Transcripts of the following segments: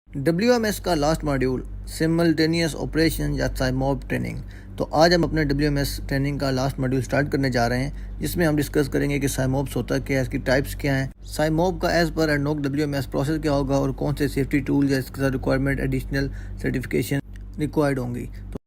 WMS का last module simultaneous operation या साइमॉब training. तो आज हम अपने WMS ट्रेनिंग का लास्ट मॉड्यूल स्टार्ट करने जा रहे हैं, जिसमें हम डिस्कस करेंगे कि साइमॉब्स होता क्या है, इसकी टाइप्स क्या हैं, साइमॉब का as per ADNOC WMS process क्या होगा और कौन से सेफ्टी टूल या इसके साथ रिक्वायरमेंट एडिशनल सर्टिफिकेशन रिक्वायर्ड होंगी। तो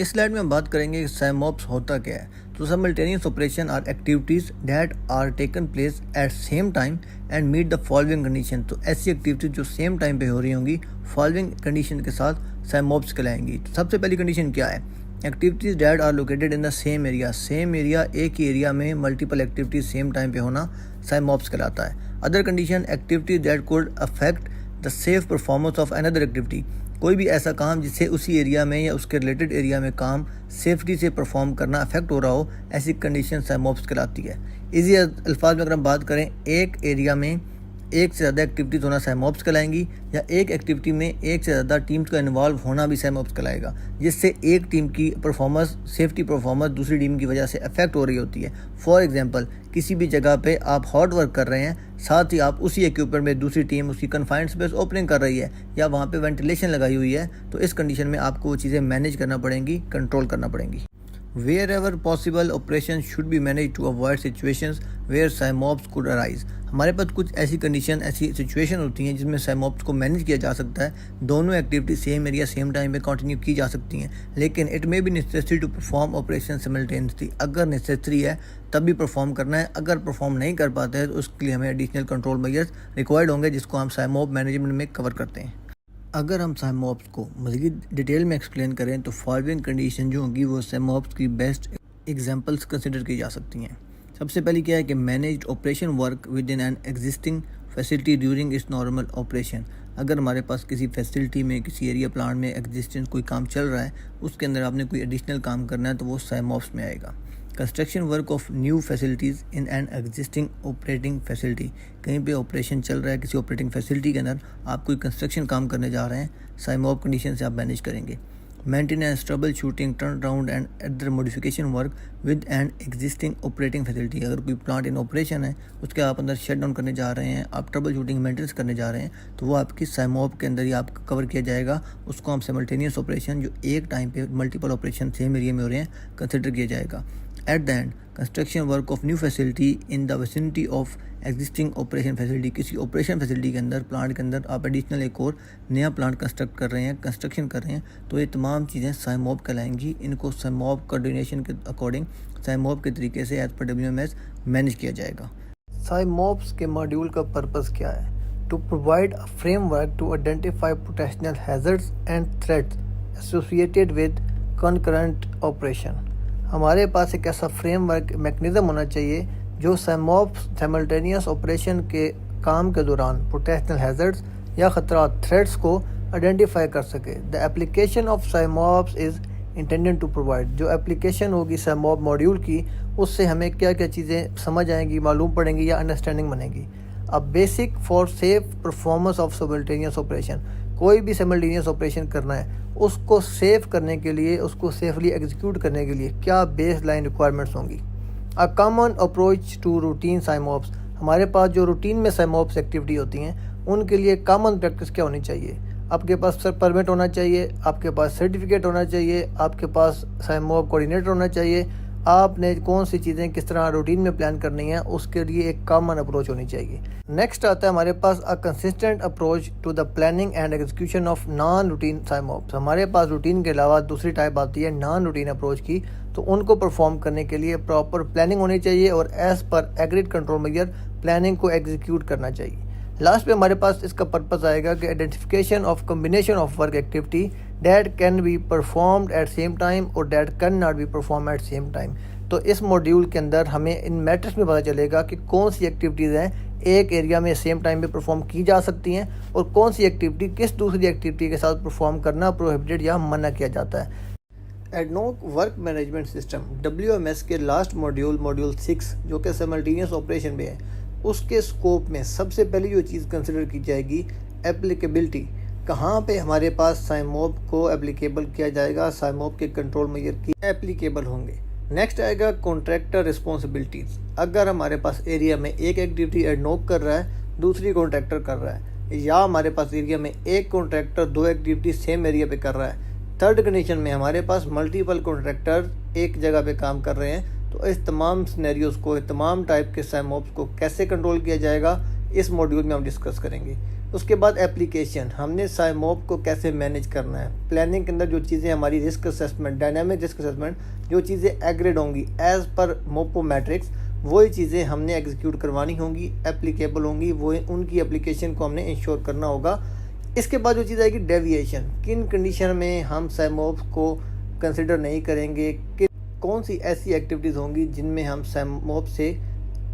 इस स्लाइड में हम बात करेंगे कि साइमॉब्स होता क्या है। तो simultaneous operation are activities that are taken place at same time and meet the following condition. तो ऐसी एक्टिविटीज जो सेम टाइम पे हो रही होंगी फॉलोइंग कंडीशन के साथ साइमॉब्स कहलाएंगी। तो सबसे पहली कंडीशन क्या है? Activities that are located in the same area. Same area, एक ही एरिया में मल्टीपल एक्टिविटीज सेम टाइम पे होना साइमॉब्स कहलाता है। Other condition, activities that could affect the safe performance of another activity. कोई भी ऐसा काम जिससे उसी एरिया में या उसके रिलेटेड एरिया में काम सेफ्टी से परफॉर्म करना अफेक्ट हो रहा हो, ऐसी कंडीशन साइमॉब्स कहलाती है। इजी अल्फाज में अगर हम बात करें, एक एरिया में एक से ज़्यादा एक्टिविटीज़ होना साइमॉब्स कहलाएंगी, या एक एक्टिविटी में एक से ज़्यादा टीम्स का इन्वॉल्व होना भी साइमॉब्स कहलाएगा, जिससे एक टीम की परफॉर्मेंस, सेफ्टी परफॉर्मेंस दूसरी टीम की वजह से अफेक्ट हो रही होती है। फॉर एग्जांपल, किसी भी जगह पे आप हार्ड वर्क कर रहे हैं, साथ ही आप उसी इक्विपमेंट में दूसरी टीम उसकी कन्फाइंड स्पेस ओपनिंग कर रही है या वहाँ पे वेंटिलेशन लगाई हुई है, तो इस कंडीशन में आपको वो चीज़ें मैनेज करना पड़ेंगी, कंट्रोल करना पड़ेंगी। Wherever possible, operations should be managed to avoid situations where साइमॉब्स could arise। हमारे पास कुछ ऐसी कंडीशन, ऐसी सिचुएशन होती हैं जिसमें साइमॉब्स को मैनेज किया जा सकता है। दोनों activity same area same time पे कंटिन्यू की जा सकती हैं, लेकिन it may be necessary to perform operation simultaneously. अगर नेसेसरी है तब भी परफॉर्म करना है, अगर परफॉर्म नहीं कर पाते हैं तो उसके लिए हमें एडिशनल कंट्रोल मेजर्स रिक्वायर्ड होंगे, जिसको हम साइमॉब मैनेजमेंट में कवर करते हैं। अगर हम साइमॉब्स को मज़ीद डिटेल में एक्सप्लेन करें तो फॉलोइंग कंडीशन जो होंगी वो साइमॉब्स की बेस्ट एग्जांपल्स कंसिडर की जा सकती हैं। सबसे पहली क्या है कि managed operation work with in an existing facility during its normal operation. अगर हमारे पास किसी फैसिलिटी में, किसी एरिया प्लान में एग्जिस्टेंस कोई काम चल रहा है, उसके अंदर आपने कोई एडिशनल काम करना है तो वो साइमॉब्स में आएगा। Construction work of new facilities in an existing operating facility. कहीं पे ऑपरेशन चल रहा है, किसी ऑपरेटिंग फैसिलिटी के अंदर आप कोई कंस्ट्रक्शन काम करने जा रहे हैं, साइमॉब कंडीशन से आप मैनेज करेंगे। Maintenance, trouble shooting, turn around and other modification work with an existing operating facility. अगर कोई प्लांट इन ऑपरेशन है, उसके आप अंदर शट डाउन करने जा रहे हैं, आप ट्रबल शूटिंग, मेंटेनेंस करने जा रहे हैं, तो वो आपकी साइमॉब के अंदर ही आपका कवर किया जाएगा। उसको हम सिमल्टेनियस ऑपरेशन, जो एक टाइम पे मल्टीपल ऑपरेशन सेम एरिया में हो रहे हैं, कंसिडर किया जाएगा। Eight the and, construction work of new facility in the vicinity of existing operation facility. किसी ऑपरेशन फैसिलिटी के अंदर, प्लांट के अंदर आप एडिशनल एक और नया प्लांट कंस्ट्रक्ट कर रहे हैं, कंस्ट्रक्शन कर रहे हैं, तो ये तमाम चीज़ें साइमॉब कहलाएंगी। इनको साइमॉब कोऑर्डिनेशन के अकॉर्डिंग, साइमॉब के तरीके से एज पर WMS मैनेज किया जाएगा। साइमॉब्स के मॉड्यूल का पर्पस क्या है? To provide a framework to identify potential hazards and threats associated with concurrent operation. हमारे पास एक ऐसा फ्रेमवर्क मैकेनिज़्म होना चाहिए जो साइमॉब्स साइमल्टेनियस ऑपरेशन के काम के दौरान पोटेंशियल हैजर्ड्स या ख़तरात, थ्रेट्स को आइडेंटिफाई कर सके। The application of SIMOPS is intended to provide. जो एप्लीकेशन होगी साइमॉब मॉड्यूल की, उससे हमें क्या क्या चीज़ें समझ आएंगी, मालूम पड़ेंगी या अंडरस्टैंडिंग बनेगी। अब basic for safe performance of simultaneous operation. कोई भी साइमल्टेनियस ऑपरेशन करना है, उसको सेफ करने के लिए, उसको सेफली एग्जीक्यूट करने के लिए क्या बेस लाइन रिक्वायरमेंट्स होंगी। A common approach to routine SIMOPS. हमारे पास जो रूटीन में साइमॉब्स एक्टिविटी होती हैं, उनके लिए कॉमन प्रैक्टिस क्या होनी चाहिए? आपके पास सर परमिट होना चाहिए, आपके पास सर्टिफिकेट होना चाहिए, आपके पास साइमॉब कोऑर्डिनेटर होना चाहिए। आपने कौन सी चीज़ें किस तरह रूटीन में प्लान करनी है, उसके लिए एक कॉमन अप्रोच होनी चाहिए। नेक्स्ट आता है हमारे पास a consistent approach to the planning and execution of non routine SIMOPS. हमारे पास रूटीन के अलावा दूसरी टाइप आती है नॉन रूटीन अप्रोच की, तो उनको परफॉर्म करने के लिए प्रॉपर प्लानिंग होनी चाहिए और as per agreed control measure planning को एग्जीक्यूट करना चाहिए। लास्ट में हमारे पास इसका पर्पस आएगा कि identification of combination of work activity that can be performed at same time और that can not be perform at same time. तो इस मॉड्यूल के अंदर हमें इन मैट्रिक्स में पता चलेगा कि कौन सी एक्टिविटीज़ हैं एक एरिया में सेम टाइम पे परफॉर्म की जा सकती हैं और कौन सी एक्टिविटी किस दूसरी एक्टिविटी के साथ परफॉर्म करना प्रोहिबिटेड या मना किया जाता है। ADNOC work management system WMS के लास्ट मॉड्यूल 6, जो कि सिमल्टेनियस ऑपरेशन में है, उसके स्कोप में सबसे पहली जो चीज़ कंसिडर की जाएगी, एप्लीकेबिलिटी। कहाँ पे हमारे पास साइमॉब को एप्लीकेबल किया जाएगा, साइमॉब के कंट्रोल मेजर की एप्लीकेबल होंगे। नेक्स्ट आएगा कॉन्ट्रैक्टर रिस्पॉन्सिबिलिटीज़। अगर हमारे पास एरिया में एक एक्टिविटी एडनोक कर रहा है, दूसरी कॉन्ट्रैक्टर कर रहा है, या हमारे पास एरिया में एक कॉन्ट्रैक्टर दो एक्टिविटी सेम एरिया पे कर रहा है। थर्ड कंडीशन में हमारे पास मल्टीपल कॉन्ट्रैक्टर एक जगह पे काम कर रहे हैं। तो इस तमाम सिनेरियोज़ को, तमाम टाइप के साइमोप्स को कैसे कंट्रोल किया जाएगा इस मॉड्यूल में हम डिस्कस करेंगे। उसके बाद एप्लीकेशन, हमने साइमोप को कैसे मैनेज करना है। प्लानिंग के अंदर जो चीज़ें हमारी risk assessment, dynamic risk assessment, जो चीज़ें एग्रेड होंगी एज पर मोपो मैट्रिक्स, वही चीज़ें हमने एग्जीक्यूट करवानी होंगी, एप्लीकेबल होंगी, वो उनकी एप्लीकेशन को हमने इंश्योर करना होगा। इसके बाद जो चीज़ आएगी डेविएशन, किन कंडीशन में हम साइमोप्स को कंसिडर नहीं करेंगे, कि कौन सी ऐसी एक्टिविटीज़ होंगी जिनमें हम साइमोप से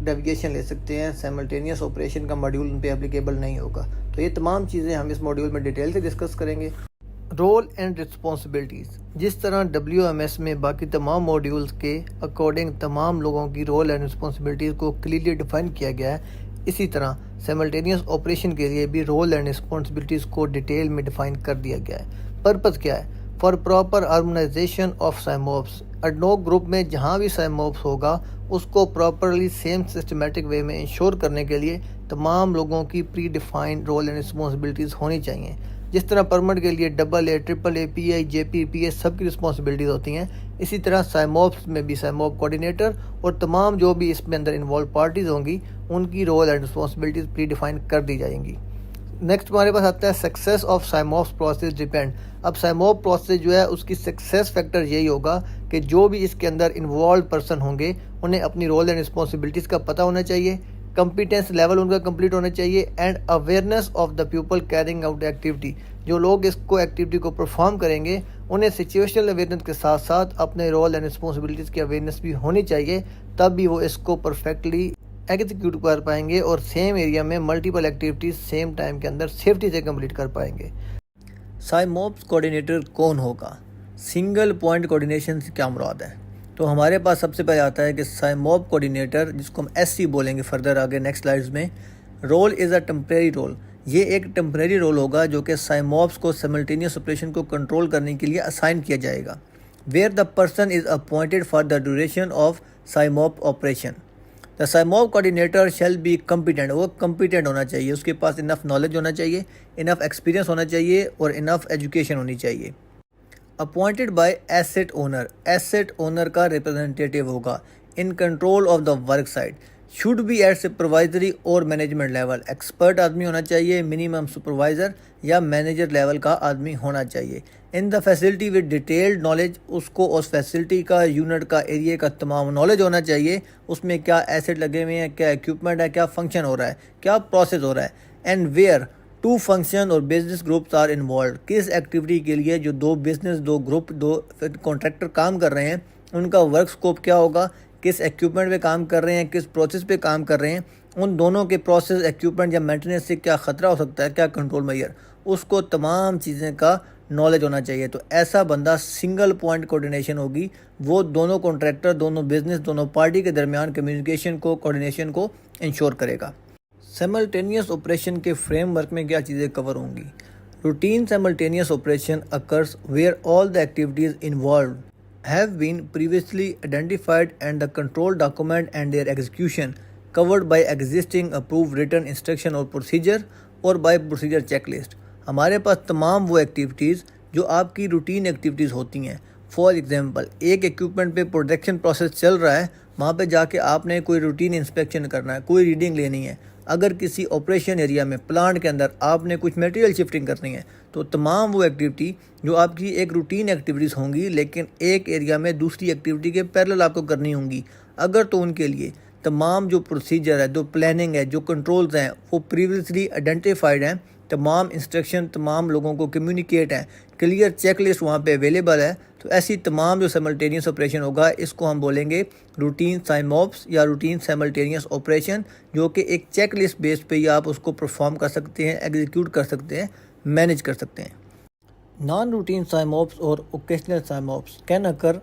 डेविएशन ले सकते हैं, साइमल्टेनियस ऑपरेशन का मॉड्यूल उन पे एप्लीकेबल नहीं होगा। तो ये तमाम चीज़ें हम इस मॉड्यूल में डिटेल से डिस्कस करेंगे। रोल एंड रिस्पॉन्सिबिलिटीज़, जिस तरह WMS में बाकी तमाम मॉड्यूल्स के अकॉर्डिंग तमाम लोगों की रोल एंड रिस्पॉन्सिबिलिटीज़ को क्लियरली डिफाइन किया गया है, इसी तरह साइमल्टेनियस ऑपरेशन के लिए भी रोल एंड रिस्पॉन्सिबिलिटीज़ को डिटेल में डिफाइन कर दिया गया है। पर्पज़ क्या है? For proper harmonization of SIMOPS. ADNOC group में जहाँ भी साइमोप्स होगा उसको प्रॉपरली सेम सिस्टमेटिक वे में इंश्योर करने के लिए तमाम लोगों की pre defined role and responsibilities होनी चाहिए। जिस तरह परमिट के लिए AA, AAA, PI, JP, PS सब की रिस्पॉन्सिबिलिटीज़ होती हैं, इसी तरह साइमोप्स में भी साइमोप कोऑर्डिनेटर और तमाम जो भी इसमें अंदर इन्वॉल्व पार्टीज़ होंगी उनकी role and responsibilities pre define कर दी जाएंगी। नेक्स्ट हमारे पास आता है success of SIMOPS process depend. अब साइमोप प्रोसेस जो है उसकी सक्सेस फैक्टर यही होगा कि जो भी इसके अंदर इन्वॉल्व पर्सन होंगे उन्हें अपनी रोल एंड रिस्पॉन्सिबिलिटीज़ का पता होना चाहिए, कंपिटेंस लेवल उनका कंप्लीट होना चाहिए, and awareness of the people carrying out activity. जो लोग इसको एक्टिविटी को परफॉर्म करेंगे उन्हें सिचुएशनल अवेयरनेस के साथ साथ अपने रोल एंड रिस्पॉन्सिबिलिटीज़ की अवेयरनेस भी होनी चाहिए, तब भी वो इसको परफेक्टली एग्जीक्यूट कर पाएंगे और सेम एरिया में मल्टीपल एक्टिविटीज़ सेम टाइम के अंदर सेफ्टी से कंप्लीट कर पाएंगे। साइमोप्स कोऑर्डिनेटर कौन होगा? सिंगल पॉइंट कोऑर्डिनेशन से क्या मुराद है? तो हमारे पास सबसे पहले आता है कि साइमोप कोऑर्डिनेटर, जिसको हम SC बोलेंगे फर्दर आगे नेक्स्ट स्लाइड्स में, role is a temporary role. ये एक टेम्परेरी रोल होगा जो कि साइमोप्स को साइमल्टेनियस ऑपरेशन को कंट्रोल करने के लिए असाइन किया जाएगा। Where the person is appointed for the duration of SIMOP operation. The SIMOP coordinator shall be competent, वो कम्पिटेंट होना चाहिए, उसके पास इनफ नॉलेज होना चाहिए, इनफ एक्सपीरियंस होना चाहिए और इनफ एजुकेशन होनी चाहिए। Appointed by asset owner, asset owner का रिप्रेजेंटेटिव होगा in control of the work site. Should be at supervisory और मैनेजमेंट लेवल, एक्सपर्ट आदमी होना चाहिए, मिनिमम सुपरवाइज़र या मैनेजर लेवल का आदमी होना चाहिए। In the facility with detailed knowledge, उसको उस फैसिलिटी का, यूनिट का, एरिया का तमाम नॉलेज होना चाहिए, उसमें क्या एसेट लगे हुए हैं, क्या इक्विपमेंट है, क्या फंक्शन हो रहा है, क्या प्रोसेस हो रहा है। एंड वेयर टू फंक्शन और बिजनेस ग्रुप्स आर इन्वॉल्व, किस एक्टिविटी के लिए जो दो बिजनेस, दो ग्रुप, दो कॉन्ट्रैक्टर काम कर रहे हैं उनका वर्क स्कोप क्या होगा, किस इक्विपमेंट पे काम कर रहे हैं, किस प्रोसेस पे काम कर रहे हैं, उन दोनों के प्रोसेस, इक्विपमेंट या मेंटेनेंस से क्या ख़तरा हो सकता है, क्या कंट्रोल मेजर, उसको तमाम चीज़ें का नॉलेज होना चाहिए। तो ऐसा बंदा सिंगल पॉइंट कोऑर्डिनेशन होगी, वो दोनों कॉन्ट्रैक्टर, दोनों बिजनेस, दोनों पार्टी के दरमियान कम्युनिकेशन को, कोऑर्डिनेशन को इंश्योर करेगा। साइमल्टेनियस ऑपरेशन के फ्रेमवर्क में क्या चीज़ें कवर होंगी? Routine simultaneous operation occurs where all the activities involve have been previously identified and the control document and their execution covered by existing approved written instruction or procedure or by procedure checklist। हमारे पास तमाम वो activities जो आपकी routine activities होती हैं। For example, एक equipment पे प्रोडक्शन प्रोसेस चल रहा है, वहाँ पे जाके आपने कोई रूटीन इंस्पेक्शन करना है, कोई रीडिंग लेनी है। अगर किसी ऑपरेशन एरिया में, प्लांट के अंदर आपने कुछ मटेरियल शिफ्टिंग करनी है, तो तमाम वो एक्टिविटी जो आपकी एक रूटीन एक्टिविटीज़ होंगी लेकिन एक एरिया में दूसरी एक्टिविटी के पैरेलल आपको करनी होंगी, अगर तो उनके लिए तमाम जो प्रोसीजर है, जो प्लानिंग है, जो कंट्रोल्स हैं वो प्रीवियसली आइडेंटिफाइड हैं, तमाम इंस्ट्रक्शन तमाम लोगों को कम्युनिकेट हैं, क्लियर चेकलिस्ट वहाँ पे अवेलेबल है, तो ऐसी तमाम जो साइमल्टेनियस ऑपरेशन होगा इसको हम बोलेंगे रूटीन साइमोप्स या रूटीन साइमल्टेनियस ऑपरेशन, जो कि एक चेक लिस्ट बेस पे ही आप उसको परफॉर्म कर सकते हैं, एग्जीक्यूट कर सकते हैं, मैनेज कर सकते हैं। नॉन रूटीन साइमोप्स और occasional SIMOPS can occur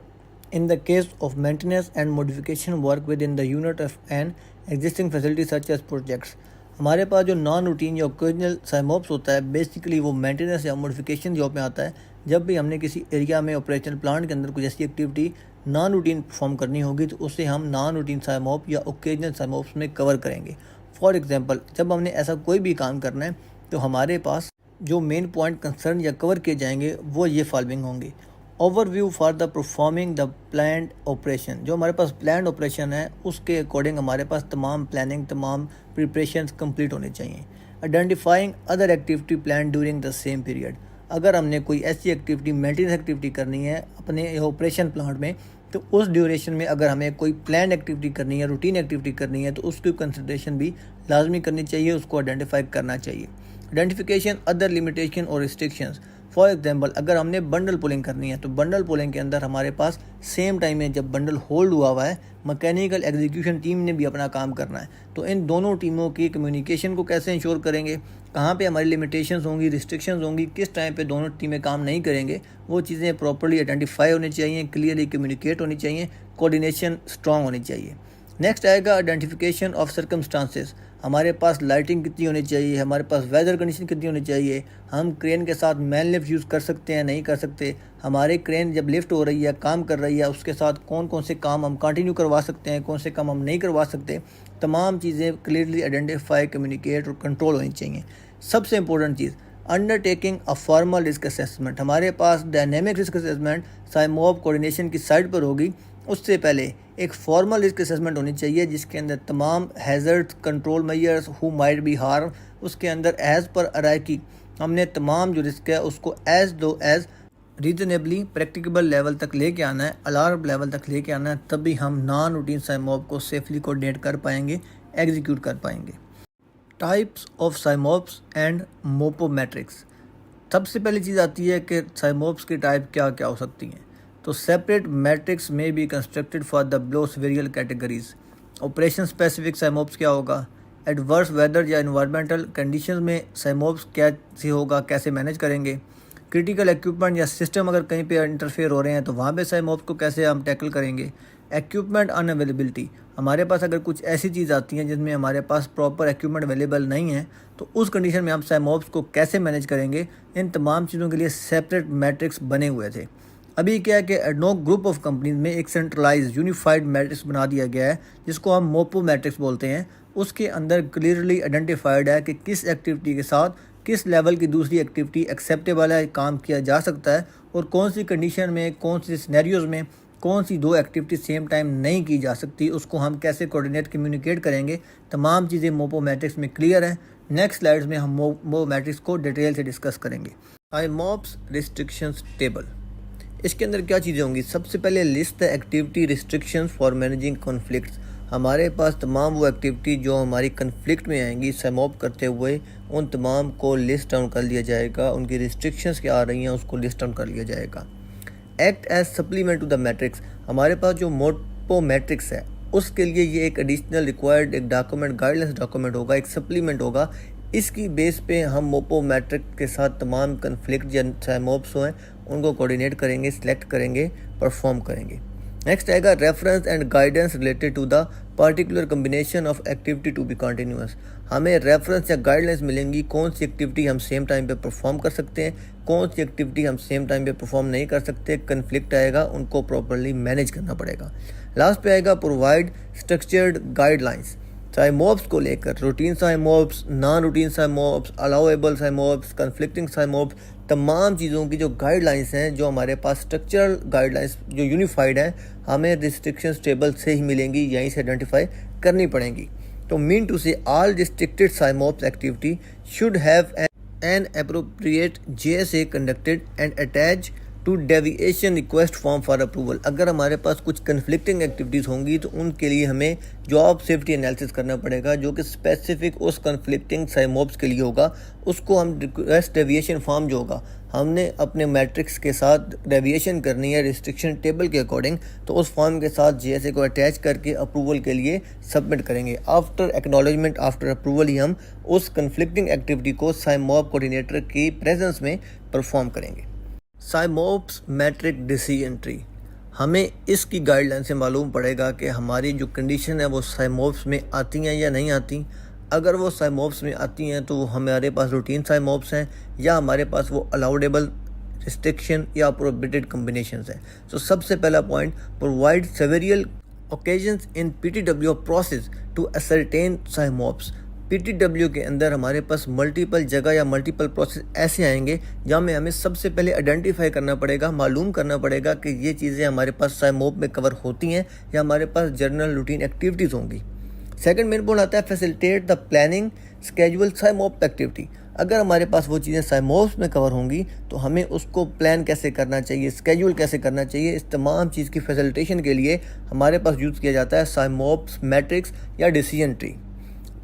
in the case of maintenance and modification work within the unit of an existing facility such as projects। हमारे पास जो नॉन रूटीन या ओकेजनल साइमोप्स होता है बेसिकली वो मेंटेनेंस या मॉडिफिकेशन जॉब में आता है। जब भी हमने किसी एरिया में ऑपरेशनल प्लांट के अंदर कुछ ऐसी एक्टिविटी नॉन रूटीन परफॉर्म करनी होगी तो उसे हम नॉन रूटीन साइमोप या ओकेजनल साइमोप्स में कवर करेंगे। फॉर एग्जांपल, जब हमने ऐसा कोई भी काम करना है तो हमारे पास जो मेन पॉइंट कंसर्न या कवर किए जाएंगे वो ये फॉलोइंग होंगे। Overview for the performing the planned operation, जो हमारे पास प्लान्ड ऑपरेशन है उसके अकॉर्डिंग हमारे पास तमाम प्लानिंग, तमाम प्रिपरेशंस कंप्लीट होने चाहिए। Identifying other activity plan during the same period, अगर हमने कोई ऐसी एक्टिविटी, मेंटेनेंस एक्टिविटी करनी है अपने ऑपरेशन प्लांट में, तो उस ड्यूरेशन में अगर हमें कोई प्लान एक्टिविटी करनी है, रूटीन एक्टिविटी करनी है, तो उसकी कंसिडरेशन भी लाजमी करनी चाहिए, उसको आइडेंटिफाई करना चाहिए। आइडेंटिफिकेशन अदर लिमिटेशन और रिस्ट्रिक्शंस, फॉर एग्जांपल अगर हमने बंडल पुलिंग करनी है तो बंडल पुलिंग के अंदर हमारे पास सेम टाइम में जब बंडल होल्ड हुआ है, मैकेनिकल एग्जीक्यूशन टीम ने भी अपना काम करना है, तो इन दोनों टीमों की कम्युनिकेशन को कैसे इंश्योर करेंगे, कहाँ पे हमारी लिमिटेशंस होंगी, रिस्ट्रिक्शंस होंगी, किस टाइम पे दोनों टीमें काम नहीं करेंगे, वो चीज़ें प्रॉपर्ली आइडेंटिफाई होनी चाहिए, क्लियरली कम्युनिकेट होनी चाहिए, कोऑर्डिनेशन स्ट्रांग होनी चाहिए। नेक्स्ट आएगा आइडेंटिफिकेशन ऑफ सर्कमस्टांसेस, हमारे पास लाइटिंग कितनी होनी चाहिए, हमारे पास वेदर कंडीशन कितनी होनी चाहिए, हम क्रेन के साथ मैन लिफ्ट यूज़ कर सकते हैं नहीं कर सकते, हमारे क्रेन जब लिफ्ट हो रही है, काम कर रही है, उसके साथ कौन कौन से काम हम कंटिन्यू करवा सकते हैं, कौन से काम हम नहीं करवा सकते, तमाम चीज़ें क्लियरली आइडेंटिफाई, कम्युनिकेट और कंट्रोल होनी चाहिए। सबसे important cheese, undertaking a formal risk assessment, हमारे पास डायनेमिक रिस्क असेसमेंट साइमोब कोऑर्डिनेशन की साइड पर होगी, उससे पहले एक फॉर्मल रिस्क असेसमेंट होनी चाहिए जिसके अंदर तमाम hazard control measures who might be harm, उसके अंदर एज़ पर अराइकी हमने तमाम जो रिस्क है उसको एज रीजनेबली प्रैक्टिकेबल लेवल तक लेके आना है, अलार्म लेवल तक लेके आना है, तभी हम नॉन रूटीन साइमोब को सेफली कोऑर्डिनेट कर पाएंगे, एग्जीक्यूट कर पाएंगे। टाइप्स ऑफ साइमोब्स एंड मोपोमेट्रिक्स, सबसे पहली चीज़ आती है कि साइमोब्स की टाइप क्या क्या हो सकती हैं। तो सेपरेट मैट्रिक्स में be constructed for the below various categories. Operation specific SIMOPS क्या होगा, एडवर्स वेदर या इन्वायरमेंटल कंडीशंस में साइमोब्स कैसे होगा, कैसे मैनेज करेंगे। क्रिटिकल इक्विपमेंट या सिस्टम अगर कहीं पे इंटरफेयर हो रहे हैं तो वहाँ पे साइमोब्स को कैसे हम टैकल करेंगे। इक्विपमेंट अनअवेलेबिलिटी, हमारे पास अगर कुछ ऐसी चीज़ आती हैं जिसमें हमारे पास प्रॉपर इक्विपमेंट अवेलेबल नहीं है तो उस कंडीशन में हम साइमोब्स को कैसे मैनेज करेंगे, इन तमाम चीज़ों के लिए सेपरेट मैट्रिक्स बने हुए थे। अभी क्या है कि एडनोक ग्रुप ऑफ कंपनीज में एक सेंट्रलाइज यूनिफाइड मैट्रिक्स बना दिया गया है जिसको हम मोपो मैट्रिक्स बोलते हैं। उसके अंदर क्लियरली आइडेंटिफाइड है कि किस एक्टिविटी के साथ किस लेवल की दूसरी एक्टिविटी एक्सेप्टेबल है, काम किया जा सकता है, और कौन सी कंडीशन में, कौन सी सिनेरियोज़ में कौन सी दो एक्टिविटी सेम टाइम नहीं की जा सकती, उसको हम कैसे कोऑर्डिनेट कम्युनिकेट करेंगे। तमाम चीज़ें मोपो मैट्रिक्स में क्लियर हैं। नेक्स्ट स्लाइड्स में हम मोपो मैट्रिक्स को डिटेल से डिस्कस करेंगे। साइमोब्स रिस्ट्रिक्शंस टेबल, इसके अंदर क्या चीज़ें होंगी, सबसे पहले list the activity restrictions for managing conflicts, हमारे पास तमाम वो एक्टिविटी जो हमारी कन्फ्लिक्ट में आएंगी साइमोब करते हुए उन तमाम को लिस्ट डाउन कर लिया जाएगा, उनकी रिस्ट्रिक्शंस क्या आ रही हैं उसको लिस्ट डाउन कर लिया जाएगा। Act as supplement to the matrix, हमारे पास जो मोपो मैट्रिक्स है उसके लिए ये एक एडिशनल रिक्वायर्ड एक डॉक्यूमेंट, गाइडलाइंस डॉक्यूमेंट होगा, एक सप्लीमेंट होगा। इसकी बेस पे हम मोपो मैट्रिक के साथ तमाम कन्फ्लिक्ट या साइमोब्स हैं उनको कोऑर्डिनेट करेंगे, सिलेक्ट करेंगे, परफॉर्म करेंगे। नेक्स्ट आएगा reference and guidance related to the particular combination of activity to be continuous, हमें रेफरेंस या गाइडलाइंस मिलेंगी कौन सी एक्टिविटी हम सेम टाइम पे परफॉर्म कर सकते हैं, कौन सी एक्टिविटी हम सेम टाइम पे परफॉर्म नहीं कर सकते, कन्फ्लिक्ट आएगा उनको प्रॉपर्ली मैनेज करना पड़ेगा। लास्ट पे आएगा प्रोवाइड स्ट्रक्चर्ड गाइडलाइंस, साइमोब्स को लेकर routine SIMOPS, non routine SIMOPS, allowable SIMOPS, conflicting SIMOPS, तमाम चीज़ों की जो गाइडलाइंस हैं, जो हमारे पास स्ट्रक्चरल गाइडलाइंस जो यूनिफाइड हैं, हमें रिस्ट्रिक्शंस टेबल से ही मिलेंगी, यहीं से आइडेंटिफाई करनी पड़ेंगी। तो mean to say all restricted SIMOPS activity should have an appropriate JSA conducted and attach to deviation request form for approval, अगर हमारे पास कुछ कन्फ्लिक्टिंग एक्टिविटीज़ होंगी तो उनके लिए हमें जॉब सेफ्टी एनालिसिस करना पड़ेगा जो कि स्पेसिफिक उस कन्फ्लिक्टिंग साइमोब्स के लिए होगा। उसको हम रिक्वेस्ट डेविएशन फॉर्म जो होगा हमने अपने मैट्रिक्स के साथ डेविएशन करनी है रिस्ट्रिक्शन टेबल के अकॉर्डिंग, तो उस फॉर्म के साथ JSA को अटैच करके अप्रूवल के लिए सबमिट करेंगे। आफ्टर एक्नॉलेजमेंट, आफ्टर अप्रूवल ही हम उस कन्फ्लिक्टिंग एक्टिविटी को साइमोब कोऑर्डिनेटर की प्रेजेंस में परफॉर्म करेंगे। साइमोब्स मैट्रिक डिसीजन ट्री, हमें इसकी गाइडलाइन से मालूम पड़ेगा कि हमारी जो कंडीशन है वो साइमोब्स में आती हैं या नहीं आती। अगर वो साइमोब्स में आती हैं तो हमारे पास रूटीन साइमोब्स हैं या हमारे पास वो अलाउडेबल रिस्ट्रिक्शन या प्रोहिबिटेड कम्बिनेशंस हैं। तो सबसे पहला point, provide several occasions in PTW process to ascertain SIMOPS, PTW के अंदर हमारे पास मल्टीपल जगह या मल्टीपल प्रोसेस ऐसे आएंगे जहाँ में हमें सबसे पहले आइडेंटिफाई करना पड़ेगा, मालूम करना पड़ेगा कि ये चीज़ें हमारे पास साइमोप में कवर होती हैं या हमारे पास जनरल रूटीन एक्टिविटीज़ होंगी। सेकंड मेन पॉइंट आता है facilitate the planning schedule SIMOP activity. अगर हमारे पास वो चीज़ें साइमोप्स में कवर होंगी तो हमें उसको प्लान कैसे करना चाहिए, स्केड्यूल कैसे करना चाहिए, इस तमाम चीज़ की फैसिलिटेशन के लिए हमारे पास यूज़ किया जाता है साइमोप्स मैट्रिक्स या डिसीजन ट्री।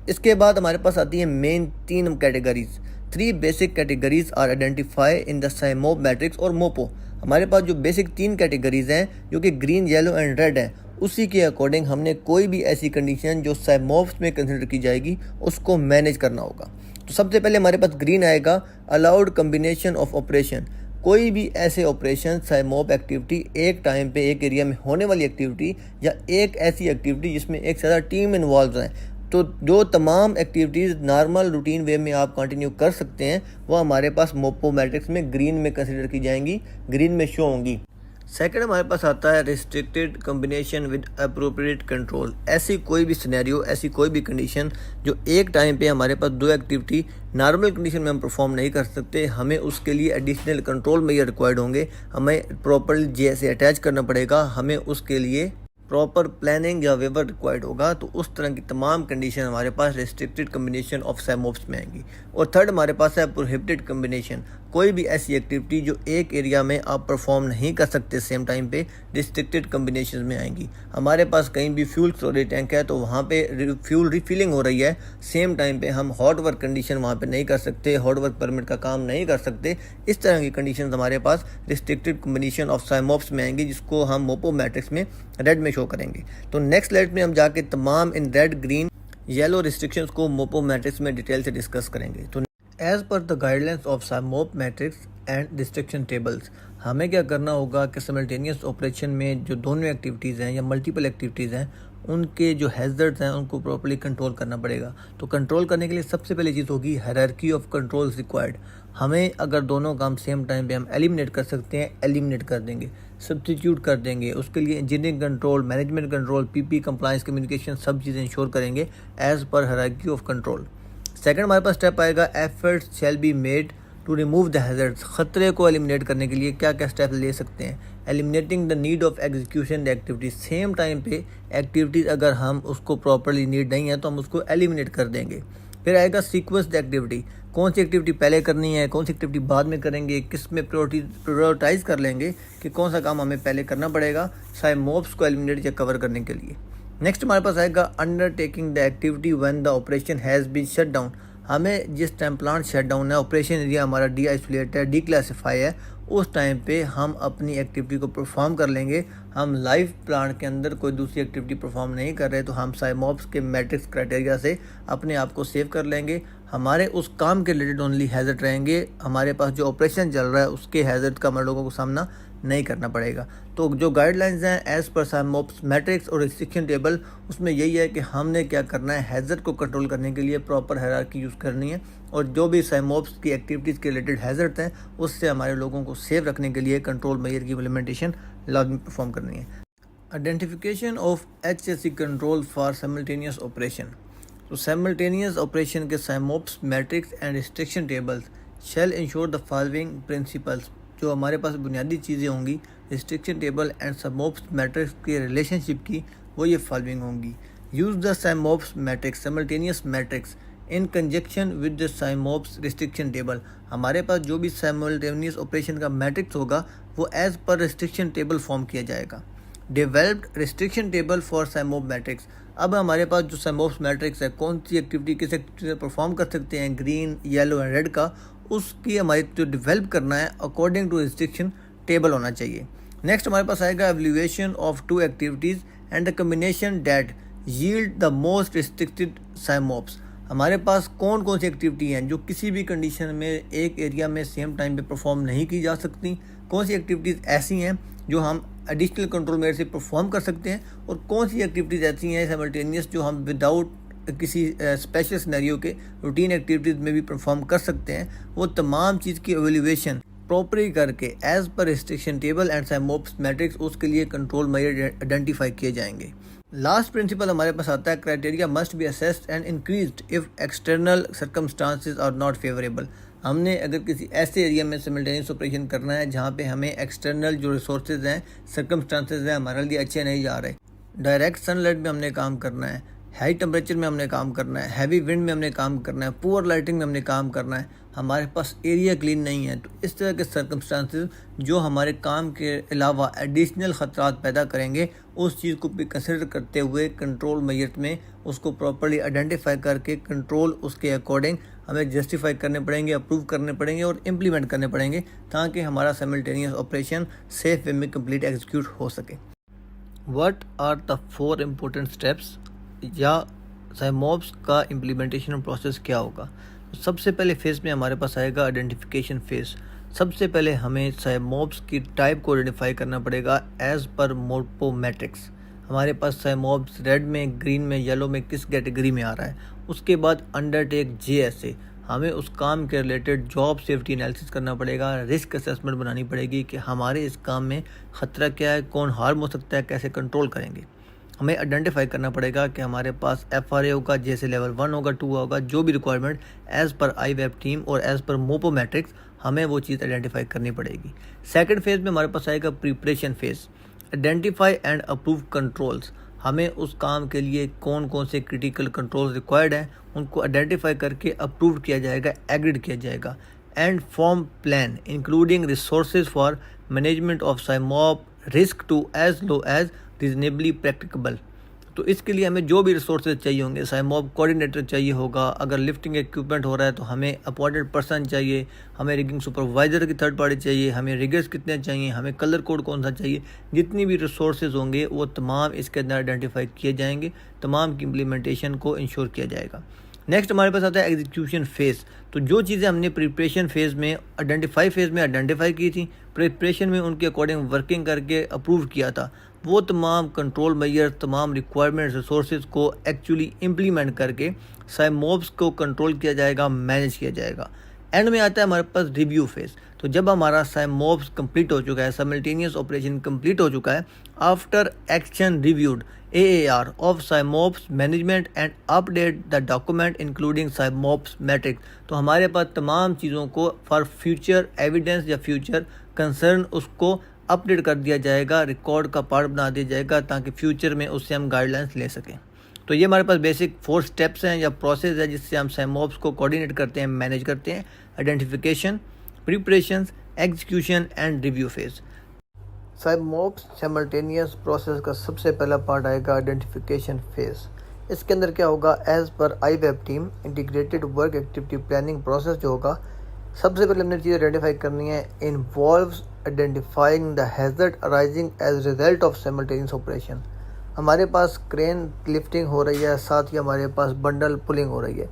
इसके बाद हमारे पास आती है main 3 categories. 3 basic categories are identify in the SIMOP matrix और मोपो। हमारे पास जो बेसिक 3 कैटेगरीज हैं जो कि ग्रीन, येलो एंड रेड हैं, उसी के अकॉर्डिंग हमने कोई भी ऐसी कंडीशन जो साइमोप्स में कंसिडर की जाएगी उसको मैनेज करना होगा। तो सबसे पहले हमारे पास ग्रीन आएगा, अलाउड कम्बिनेशन ऑफ ऑपरेशन। कोई भी ऐसे ऑपरेशन साइमोप एक्टिविटी, एक टाइम पे एक एरिया में होने वाली एक्टिविटी या एक ऐसी एक्टिविटी जिसमें एक से ज़्यादा टीम इन्वॉल्व हैं, तो जो तमाम एक्टिविटीज़ नॉर्मल रूटीन वे में आप कंटिन्यू कर सकते हैं वो हमारे पास मोपो मैट्रिक्स में ग्रीन में कंसिडर की जाएंगी, ग्रीन में शो होंगी। सेकंड हमारे पास आता है restricted combination with appropriate control. ऐसी कोई भी सिनेरियो, ऐसी कोई भी कंडीशन जो एक टाइम पे हमारे पास 2 एक्टिविटी नॉर्मल कंडीशन में हम परफॉर्म नहीं कर सकते, हमें उसके लिए एडिशनल कंट्रोल मेजर रिक्वायर्ड होंगे। हमें प्रॉपरली JS अटैच करना पड़ेगा, हमें उसके लिए प्रॉपर प्लानिंग या वेवर रिक्वायर्ड होगा। तो उस तरह की तमाम कंडीशन हमारे पास रिस्ट्रिक्टेड कम्बिनेशन ऑफ साइमोप्स में आएंगी। और थर्ड हमारे पास है प्रोहिबिटेड कम्बिनेशन। कोई भी ऐसी एक्टिविटी जो एक एरिया में आप परफॉर्म नहीं कर सकते सेम टाइम पे, रिस्ट्रिक्टेड कम्बिनेशन में आएंगी। हमारे पास कहीं भी फ्यूल स्टोरेज टैंक है तो वहाँ पे फ्यूल रिफिलिंग हो रही है, सेम टाइम पे हम हॉट वर्क कंडीशन वहाँ पे नहीं कर सकते, हॉट वर्क परमिट का काम नहीं कर सकते। इस तरह की कंडीशन हमारे पास रिस्ट्रिक्टेड कम्बिनेशन ऑफ साइमोप्स में आएंगी, जिसको हम मोपो मैट्रिक्स में रेड में शो करेंगे। तो नेक्स्ट स्लाइड में हम जाके तमाम इन रेड, ग्रीन, येलो रिस्ट्रिक्शंस को मोपो मैट्रिक्स में डिटेल से डिस्कस करेंगे। तो as per the guidelines of SIMOP matrix and restriction tables, हमें क्या करना होगा कि सिमल्टेनियस ऑपरेशन में जो दोनों एक्टिविटीज़ हैं या मल्टीपल एक्टिविटीज़ हैं उनके जो हैज़र्ड्स हैं उनको प्रॉपर्ली कंट्रोल करना पड़ेगा। तो कंट्रोल करने के लिए सबसे पहली चीज़ होगी हायरार्की ऑफ कंट्रोल्स रिक्वायर्ड। हमें अगर दोनों काम सेम टाइम पे हम एलिमिनेट कर सकते हैं, एलिमिनेट कर देंगे, सब्स्टिट्यूट कर देंगे। उसके लिए engineering control, management control, PP compliance, communication सब चीज़ें इंश्योर करेंगे as per hierarchy of control. Second हमारे पास स्टेप आएगा efforts shall be made to remove the hazards. ख़तरे को एलिमिनेट करने के लिए क्या क्या स्टेप ले सकते हैं। Eliminating the need of execution the activity. Same time पे एक्टिविटीज़ अगर हम उसको प्रॉपरली नीड नहीं है तो हम उसको एलिमिनेट कर देंगे। फिर आएगा सीक्वेंस द एक्टिविटी। कौन सी एक्टिविटी पहले करनी है, कौन सी एक्टिविटी बाद में करेंगे, किस में प्रायोरिटाइज कर लेंगे कि कौन सा काम हमें पहले करना पड़ेगा साइमोप्स को एलिमिनेट या कवर करने के लिए। नेक्स्ट हमारे पास आएगा undertaking the activity when the operation has been shut down. हमें जिस टाइम प्लांट शट डाउन है, ऑपरेशन एरिया हमारा डी आइसोलेट है, डी क्लासीफाई है, उस टाइम पे हम अपनी एक्टिविटी को परफॉर्म कर लेंगे। हम लाइव प्लांट के अंदर कोई दूसरी एक्टिविटी परफॉर्म नहीं कर रहे तो हम साइमोप्स के मैट्रिक्स क्राइटेरिया से अपने आप को सेव कर लेंगे। हमारे उस काम के रिलेटेड ओनली हैज़र्ड रहेंगे, हमारे पास जो ऑपरेशन चल रहा है उसके हैज़र्ड का हमारे लोगों को सामना नहीं करना पड़ेगा। तो जो गाइडलाइंस हैं एज़ पर साइमोप्स मैट्रिक्स और रिस्ट्रिक्शन टेबल, उसमें यही है कि हमने क्या करना है, हैज़र्ड को कंट्रोल करने के लिए प्रॉपर हायरार्की यूज़ करनी है और जो भी साइमोप्स की एक्टिविटीज़ के रिलेटेड हैज़र्ड हैं उससे हमारे लोगों को सेव रखने के लिए कंट्रोल मेजर की इम्प्लीमेंटेशन लॉग में परफॉर्म करनी है। Identification of HSE control for simultaneous operation. तो साइमल्टेनियस ऑपरेशन के SIMOPS matrix and restriction tables shall ensure the following principles. जो हमारे पास बुनियादी चीज़ें होंगी restriction table and SIMOPS matrix के रिलेशनशिप की, वो ये फॉलोइंग होंगी। Use the SIMOPS matrix simultaneous matrix in conjunction with the SIMOPS restriction table. हमारे पास जो भी साइमल्टेनियस ऑपरेशन का मैट्रिक्स होगा वो as per restriction table form किया जाएगा। Developed restriction table for SIMOP matrix. अब हमारे पास जो साइमोप्स मैट्रिक्स है, कौन सी एक्टिविटी किस एक्टिविटी से परफॉर्म कर सकते हैं, ग्रीन, येलो एंड रेड का, उसकी हमारी जो डेवलप करना है अकॉर्डिंग टू रिस्ट्रिक्शन टेबल होना चाहिए। नेक्स्ट हमारे पास आएगा evaluation of 2 activities and the combination that yield the most restricted SIMOPS. हमारे पास कौन कौन सी एक्टिविटी हैं जो किसी भी कंडीशन में एक एरिया में सेम टाइम पे परफॉर्म नहीं की जा सकती, कौन सी एक्टिविटीज़ ऐसी हैं जो हम एडिशनल कंट्रोल मेजर से परफॉर्म कर सकते हैं और कौन सी एक्टिविटीज़ ऐसी हैं साइमल्टेनियस जो हम विदाउट किसी स्पेशल सिनेरियो के रूटीन एक्टिविटीज़ में भी परफॉर्म कर सकते हैं। वो तमाम चीज़ की एवेल्यूएशन प्रॉपरली करके as per restriction table and SIMOPS matrix उसके लिए कंट्रोल मेजर आइडेंटिफाई किए जाएंगे। लास्ट प्रिंसिपल हमारे पास आता है criteria must be assessed and increased if external circumstances are not favourable. हमने अगर किसी ऐसे एरिया में सिमल्टेनियस ऑपरेशन करना है जहाँ पे हमें एक्सटर्नल जो रिसोर्सेज हैं, सर्कमस्टांसेस हैं, हमारे लिए अच्छे नहीं जा रहे, डायरेक्ट सनलाइट में हमने काम करना है, हाई टेम्परेचर में हमने काम करना है, हैवी विंड में हमने काम करना है, पुअर लाइटिंग में हमने काम करना है, हमारे पास एरिया क्लीन नहीं है, तो इस तरह के सर्कमस्टांसेस जो हमारे काम के अलावा एडिशनल ख़तरात पैदा करेंगे, उस चीज़ को भी कंसिडर करते हुए कंट्रोल मेजर्स में उसको प्रॉपर्ली आइडेंटिफाई करके कंट्रोल उसके अकॉर्डिंग हमें जस्टिफाई करने पड़ेंगे, अप्रूव करने पड़ेंगे और इम्प्लीमेंट करने पड़ेंगे ताकि हमारा साइमल्टेनियस ऑपरेशन सेफ वे में कंप्लीट एग्जीक्यूट हो सके। What are the 4 important steps या साइमोप्स का इम्प्लीमेंटेशन प्रोसेस क्या होगा। सबसे पहले फेज़ में हमारे पास आएगा आइडेंटिफिकेशन फेज़। सबसे पहले हमें साइमोप्स की टाइप को आइडेंटिफाई करना पड़ेगा एज पर मोर्पो मैट्रिक्स। हमारे पास साइमोप्स रेड में, ग्रीन में, येलो में किस कैटेगरी में आ रहा है। उसके बाद अंडरटेक JSA, हमें उस काम के रिलेटेड जॉब सेफ्टी एनालिसिस करना पड़ेगा, रिस्क असेसमेंट बनानी पड़ेगी कि हमारे इस काम में ख़तरा क्या है, कौन हार्म हो सकता है, कैसे कंट्रोल करेंगे। हमें आइडेंटिफाई करना पड़ेगा कि हमारे पास FRA होगा, जैसे लेवल 1 होगा, 2 होगा, जो भी requirement as per IWAP team और एज़ पर मोपो मैट्रिक्स हमें वो चीज़ आइडेंटिफाई करनी पड़ेगी। सेकंड फेज़ में हमारे पास आएगा preparation phase. Identify and approve controls, हमें उस काम के लिए कौन कौन से क्रिटिकल कंट्रोल्स रिक्वायर्ड हैं उनको आइडेंटिफाई करके अप्रूव किया जाएगा, एग्रीड किया जाएगा। And form plan including resources for management of SIMOP risk to as low as reasonably practicable. तो इसके लिए हमें जो भी रिसोर्सेज चाहिए होंगे, साइमोप कोऑर्डिनेटर चाहिए होगा, अगर लिफ्टिंग इक्विपमेंट हो रहा है तो हमें अपॉइंटेड पर्सन चाहिए, हमें रिगिंग सुपरवाइज़र की थर्ड पार्टी चाहिए, हमें रिगर्स कितने चाहिए, हमें कलर कोड कौन सा चाहिए, जितनी भी रिसोर्सेज होंगे वो तमाम इसके अंदर आइडेंटिफाई किए जाएंगे, तमाम की इम्प्लीमेंटेशन को इंश्योर किया जाएगा। नेक्स्ट हमारे पास आता है एग्जीक्यूशन फेज़। तो जो चीज़ें हमने प्रिपरेशन फेज़ में आइडेंटिफाई की थी, प्रिपरेशन में उनके अकॉर्डिंग वर्किंग करके अप्रूव किया था, वो तमाम कंट्रोल मेजर, तमाम रिक्वायरमेंट रिसोर्सेज को एक्चुअली इम्प्लीमेंट करके साइमोप्स को कंट्रोल किया जाएगा, मैनेज किया जाएगा। एंड में आता है हमारे पास रिव्यू फेज़। तो जब हमारा साइमोप्स कंप्लीट हो चुका है, साइमल्टेनियस ऑपरेशन कंप्लीट हो चुका है, after action reviewed AAR of SIMOPS management and update the document including SIMOPS matrix. तो हमारे पास तमाम चीज़ों को फॉर फ्यूचर एविडेंस या फ्यूचर कंसर्न उसको अपडेट कर दिया जाएगा, रिकॉर्ड का पार्ट बना दिया जाएगा ताकि फ्यूचर में उससे हम गाइडलाइंस ले सकें। तो ये हमारे पास बेसिक 4 स्टेप्स हैं या प्रोसेस है जिससे हम साइमोप्स को कोऑर्डिनेट करते हैं, मैनेज करते हैं। Identification, preparation, execution and review phase. SIMOPS simultaneous process का सबसे पहला पार्ट आएगा आइडेंटिफिकेशन फेज़। इसके अंदर क्या होगा, as per IWAP team integrated work activity planning process जो होगा, सबसे पहले हमने चीज़ आइडेंटिफाई करनी है, involves identifying the hazard arising as result of simultaneous operation. हमारे पास क्रेन लिफ्टिंग हो रही है, साथ ही हमारे पास बंडल पुलिंग हो रही है।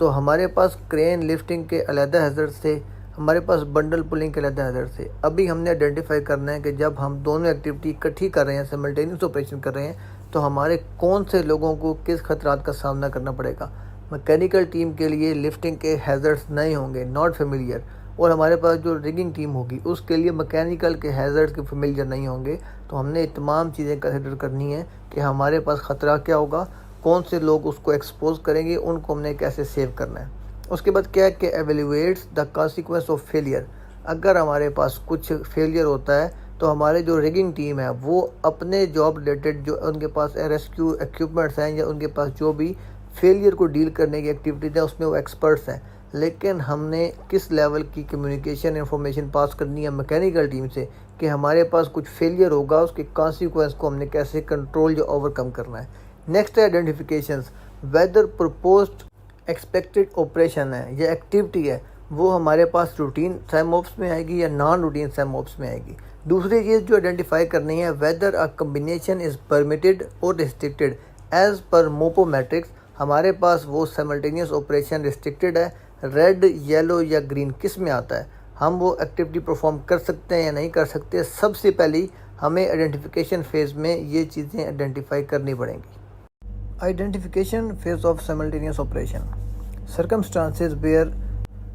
तो हमारे पास क्रेन लिफ्टिंग के अलग हैजर्ड थे, हमारे पास बंडल पुलिंग के अलग हैजर्ड थे। अभी हमने आइडेंटिफाई करना है कि जब हम दोनों एक्टिविटी इकट्ठी कर रहे हैं, साइमल्टेनियस ऑपरेशन कर रहे हैं, तो हमारे कौन से लोगों को किस खतरात का सामना करना पड़ेगा। मैकेनिकल टीम के लिए लिफ्टिंग के हैजर्ड्स नहीं होंगे, नॉट फेमिलियर, और हमारे पास जो रिगिंग टीम होगी उसके लिए मैकेनिकल के हैजर्ड्स के फेमिलियर नहीं होंगे। तो हमने तमाम चीज़ें कंसिडर करनी है कि हमारे पास ख़तरा क्या होगा, कौन से लोग उसको एक्सपोज करेंगे, उनको हमने कैसे सेव करना है। उसके बाद क्या है कि एवेल्यूएट्स द कॉन्सिक्वेंस ऑफ फेलियर। अगर हमारे पास कुछ फेलियर होता है तो हमारे जो रिगिंग टीम है वो अपने जॉब रिलेटेड जो उनके पास रेस्क्यू इक्विपमेंट्स हैं या उनके पास जो भी फेलियर को डील करने की एक्टिविटीज़ है उसमें वो एक्सपर्ट्स हैं, लेकिन हमने किस लेवल की कम्युनिकेशन इंफॉर्मेशन पास करनी है मैकेनिकल टीम से कि हमारे पास कुछ फेलियर होगा, उसके कॉन्सिक्वेंस को हमने कैसे कंट्रोल या ओवरकम करना है। नेक्स्ट है identifications, whether proposed expected operation है या एक्टिविटी है वो हमारे पास रूटीन साइमोप्स में आएगी या नॉन रूटीन साइमोप्स में आएगी। दूसरी चीज़ जो आइडेंटिफाई करनी है, weather a combination is permitted और रिस्ट्रिक्टेड एज पर मोपो मैट्रिक्स। हमारे पास वो साइमल्टेनियस ऑपरेशन रिस्ट्रिक्टेड है, रेड, येलो या ग्रीन किस में आता है, हम वो एक्टिविटी परफॉर्म कर सकते हैं या नहीं कर सकते। सबसे पहले हमें आइडेंटिफिकेशन फेज़ में ये चीज़ें आइडेंटिफाई करनी पड़ेंगी। Identification phase of simultaneous operation. Circumstances where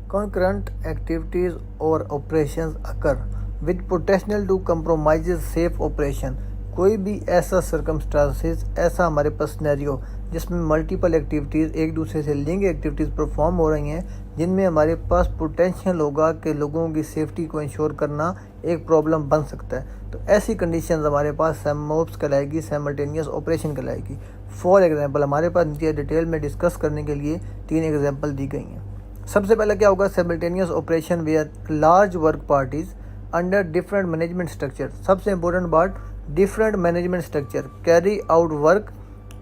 concurrent activities or operations occur with potential to compromise safe operation। कोई भी ऐसा सर्कमस्टांसेस, ऐसा हमारे पास सिनेरियो जिसमें मल्टीपल एक्टिविटीज़ एक दूसरे से लिंक एक्टिविटीज़ परफॉर्म हो रही हैं, जिनमें हमारे पास पोटेंशियल होगा कि लोगों की सेफ्टी को इंश्योर करना एक प्रॉब्लम बन सकता है, तो ऐसी कंडीशंस हमारे पास सैमोप्स कहलाएगी, साइमल्टेनियस ऑपरेशन कहलाएगी। फॉर एग्जांपल हमारे पास नीचे डिटेल में डिस्कस करने के लिए 3 एग्जांपल दी गई हैं। सबसे पहले क्या होगा, simultaneous operation where large work parties under different management structure. सबसे इंपॉर्टेंट बात, different management structure carry out work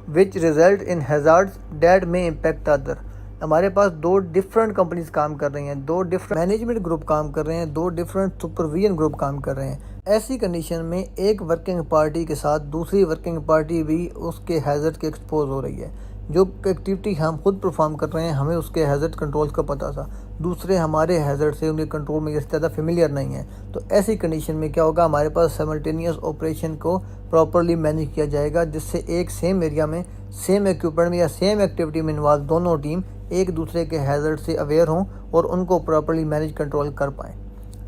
which result in hazards that may impact other. हमारे पास 2 डिफरेंट कंपनीज काम कर रही हैं, 2 डिफरेंट मैनेजमेंट ग्रुप काम कर रहे हैं, 2 डिफरेंट सुपरविजन ग्रुप काम कर रहे हैं। ऐसी कंडीशन में एक वर्किंग पार्टी के साथ दूसरी वर्किंग पार्टी भी उसके हैजर्ड के एक्सपोज हो रही है। जो एक्टिविटी हम खुद परफॉर्म कर रहे हैं, हमें उसके हैजर्ड कंट्रोल का पता था, दूसरे हमारे हैजर्ड से उनके कंट्रोल में ज़्यादा फेमिलियर नहीं है, तो ऐसी कंडीशन में क्या होगा, हमारे पास साइमल्टेनियस ऑपरेशन को प्रॉपरली मैनेज किया जाएगा, जिससे एक सेम एरिया में, सेम इक्विपमेंट में या सेम एक्टिविटी में इन्वॉल्व दोनों टीम एक दूसरे के हैजर्ड से अवेयर हों और उनको प्रॉपरली मैनेज कंट्रोल कर पाएँ।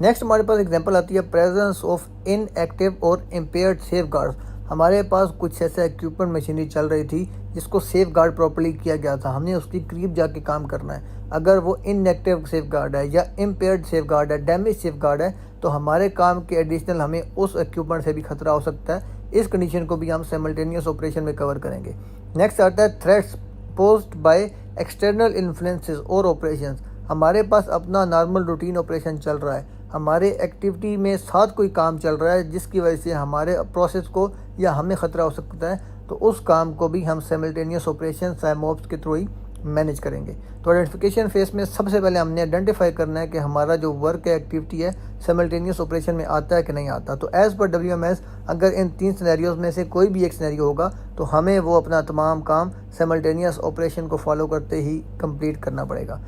नेक्स्ट हमारे पास एग्जांपल आती है प्रेजेंस ऑफ इनएक्टिव और इम्पेयर्ड सेफ गार्ड्स। हमारे पास कुछ ऐसा इक्विपमेंट मशीनरी चल रही थी जिसको सेफ गार्ड प्रॉपरली किया गया था, हमने उसकी करीब जाके काम करना है। अगर वो इनएक्टिव सेफ गार्ड है या इम्पेयर्ड सेफ गार्ड है, डैमेज सेफ गार्ड है, तो हमारे काम के एडिशनल हमें उस इक्विपमेंट से भी खतरा हो सकता है। इस कंडीशन को भी हम साइमल्टेनियस ऑपरेशन में कवर करेंगे। नेक्स्ट आता है threats posed by external influences और ऑपरेशंस। हमारे पास अपना नॉर्मल रूटीन ऑपरेशन चल रहा है, हमारे एक्टिविटी में साथ कोई काम चल रहा है जिसकी वजह से हमारे प्रोसेस को या हमें ख़तरा हो सकता है, तो उस काम को भी हम साइमल्टेनियस ऑपरेशन साइमोप्स के थ्रू ही मैनेज करेंगे। तो आइडेंटिफिकेशन फेस में सबसे पहले हमने आइडेंटिफाई करना है कि हमारा जो वर्क है, एक्टिविटी है, साइमल्टेनियस ऑपरेशन में आता है कि नहीं आता। तो एज़ पर WMS अगर इन 3 सिनेरियोज में से कोई भी एक सिनेरियो होगा तो हमें वो अपना तमाम काम साइमल्टेनियस ऑपरेशन को फॉलो करते ही कंप्लीट करना पड़ेगा।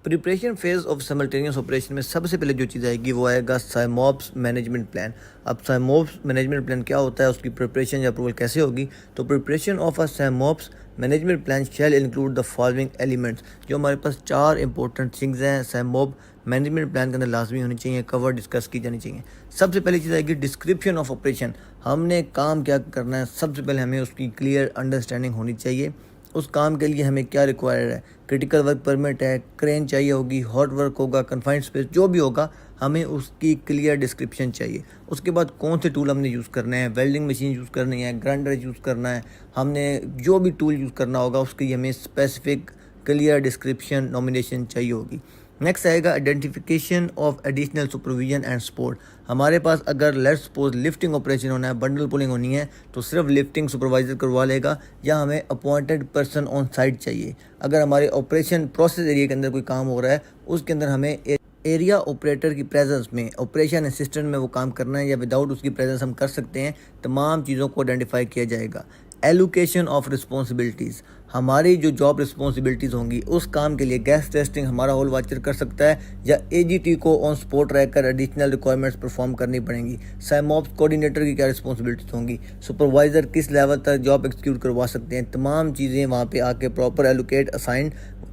Preparation phase of simultaneous operation में सबसे पहले जो चीज़ आएगी वो आएगा साइमोप्स मैनेजमेंट प्लान। अब साइमोप्स मैनेजमेंट प्लान क्या होता है, उसकी प्रिपरेशन या अप्रूवल कैसे होगी। तो preparation of a SIMOPS management plan shall include the following elements. जो हमारे पास 4 इंपॉर्टेंट थिंग्स हैं साइमोप मैनेजमेंट प्लान के अंदर लाजमी होनी चाहिए, कवर डिस्कस की जानी चाहिए। सबसे पहली चीज़ आएगी डिस्क्रिप्शन ऑफ ऑपरेशन। हमने काम क्या करना है, सबसे पहले हमें उसकी क्लियर अंडरस्टैंडिंग होनी चाहिए। उस काम के लिए हमें क्या रिक्वायर्ड है, क्रिटिकल वर्क परमिट है, क्रेन चाहिए होगी, हॉट वर्क होगा, कन्फाइंड स्पेस, जो भी होगा हमें उसकी क्लियर डिस्क्रिप्शन चाहिए। उसके बाद कौन से टूल हमने यूज़ करने हैं, वेल्डिंग मशीन यूज़ करनी है, ग्राइंडर यूज़ करना है, हमने जो भी टूल यूज़ करना होगा उसकी हमें स्पेसिफिक क्लियर डिस्क्रिप्शन नॉमिनेशन चाहिए होगी। नेक्स्ट आएगा identification of additional supervision and support. हमारे पास अगर लेट्स सपोज लिफ्टिंग ऑपरेशन होना है, बंडल पुलिंग होनी है, तो सिर्फ लिफ्टिंग सुपरवाइज़र करवा लेगा या हमें अपॉइंटेड पर्सन ऑन साइट चाहिए। अगर हमारे ऑपरेशन प्रोसेस एरिया के अंदर कोई काम हो रहा है, उसके अंदर हमें एरिया ऑपरेटर की प्रेजेंस में, ऑपरेशन असिस्टेंट में वो काम करना है या विदाउट उसकी प्रेजेंस हम कर सकते हैं। तमाम चीज़ों को आइडेंटिफाई किया जाएगा। एलोकेशन ऑफ रिस्पॉन्सिबिलिटीज़, हमारी जो जॉब रिस्पॉन्सिबिलिटीज़ होंगी उस काम के लिए गैस टेस्टिंग हमारा होल वाचर कर सकता है या AGT को ऑन स्पॉट रहकर एडिशनल रिक्वायरमेंट्स परफॉर्म करनी पड़ेंगी। साइमोप्स कोऑर्डिनेटर की क्या रिस्पॉन्सिबिलिटीज़ होंगी, सुपरवाइज़र किस लेवल तक जॉब एक्सिक्यूट करवा सकते हैं, तमाम चीज़ें वहाँ पे आके प्रॉपर एलोकेट असाइन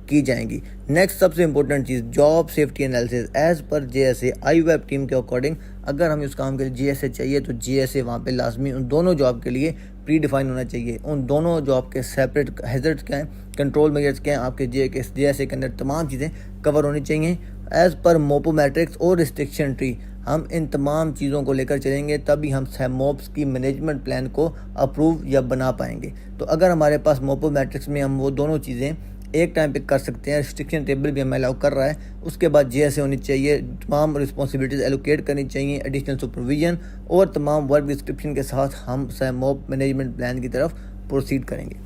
की जाएंगी। नेक्स्ट सबसे इंपॉर्टेंट चीज़ job safety analysis as per JSA IWAP team के अकॉर्डिंग। अगर हमें उस काम के लिए JSA चाहिए तो JSA वहाँ पे लाजमी उन दोनों जॉब के लिए प्री डिफाइन होना चाहिए। उन दोनों जॉब के सेपरेट हैजर्ड्स क्या हैं, कंट्रोल मेजर्स क्या हैं, आपके JSA के अंदर तमाम चीज़ें कवर होनी चाहिए। एज़ पर मोपो मैट्रिक्स और रिस्ट्रिक्शन ट्री हम इन तमाम चीज़ों को लेकर चलेंगे, तभी हम साइमोप्स की मैनेजमेंट प्लान को अप्रूव या बना पाएंगे। तो अगर हमारे पास मोपो मैट्रिक्स में हम वो दोनों चीज़ें एक टाइम पे कर सकते हैं, रिस्ट्रिक्शन टेबल भी हमें अलाउ कर रहा है, उसके बाद JSA होनी चाहिए, तमाम रिस्पॉन्सिबिलिटीज़ एलोकेट करनी चाहिए, एडिशनल सुपरविजन और तमाम वर्क डिस्क्रिप्शन के साथ हम साइमोप मैनेजमेंट प्लान की तरफ प्रोसीड करेंगे।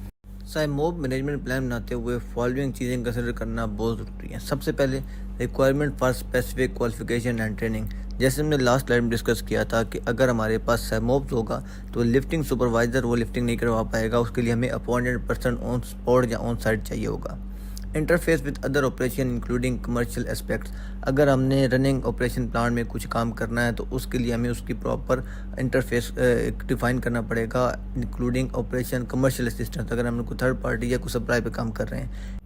साइमोप मैनेजमेंट प्लान बनाते हुए फॉलोइंग चीज़ें कंसिडर करना बहुत ज़रूरी है। सबसे पहले requirement for specific qualification and training. जैसे हमने लास्ट स्लाइड में डिस्कस किया था कि अगर हमारे पास साइमोप्स होगा तो लिफ्टिंग सुपरवाइज़र वो लिफ्टिंग नहीं करवा पाएगा, उसके लिए हमें अपॉइंटेड पर्सन ऑन स्पॉट या ऑन साइट चाहिए होगा। Interface with other operation including commercial aspects, अगर हमने रनिंग ऑपरेशन प्लान में कुछ काम करना है तो उसके लिए हमें उसकी प्रॉपर इंटरफेस डिफाइन करना पड़ेगा, इंक्लूडिंग ऑपरेशन कमर्शियल असिस्टेंस, अगर हम कोई थर्ड पार्टी या कोई सप्लाई पे काम कर रहे हैं।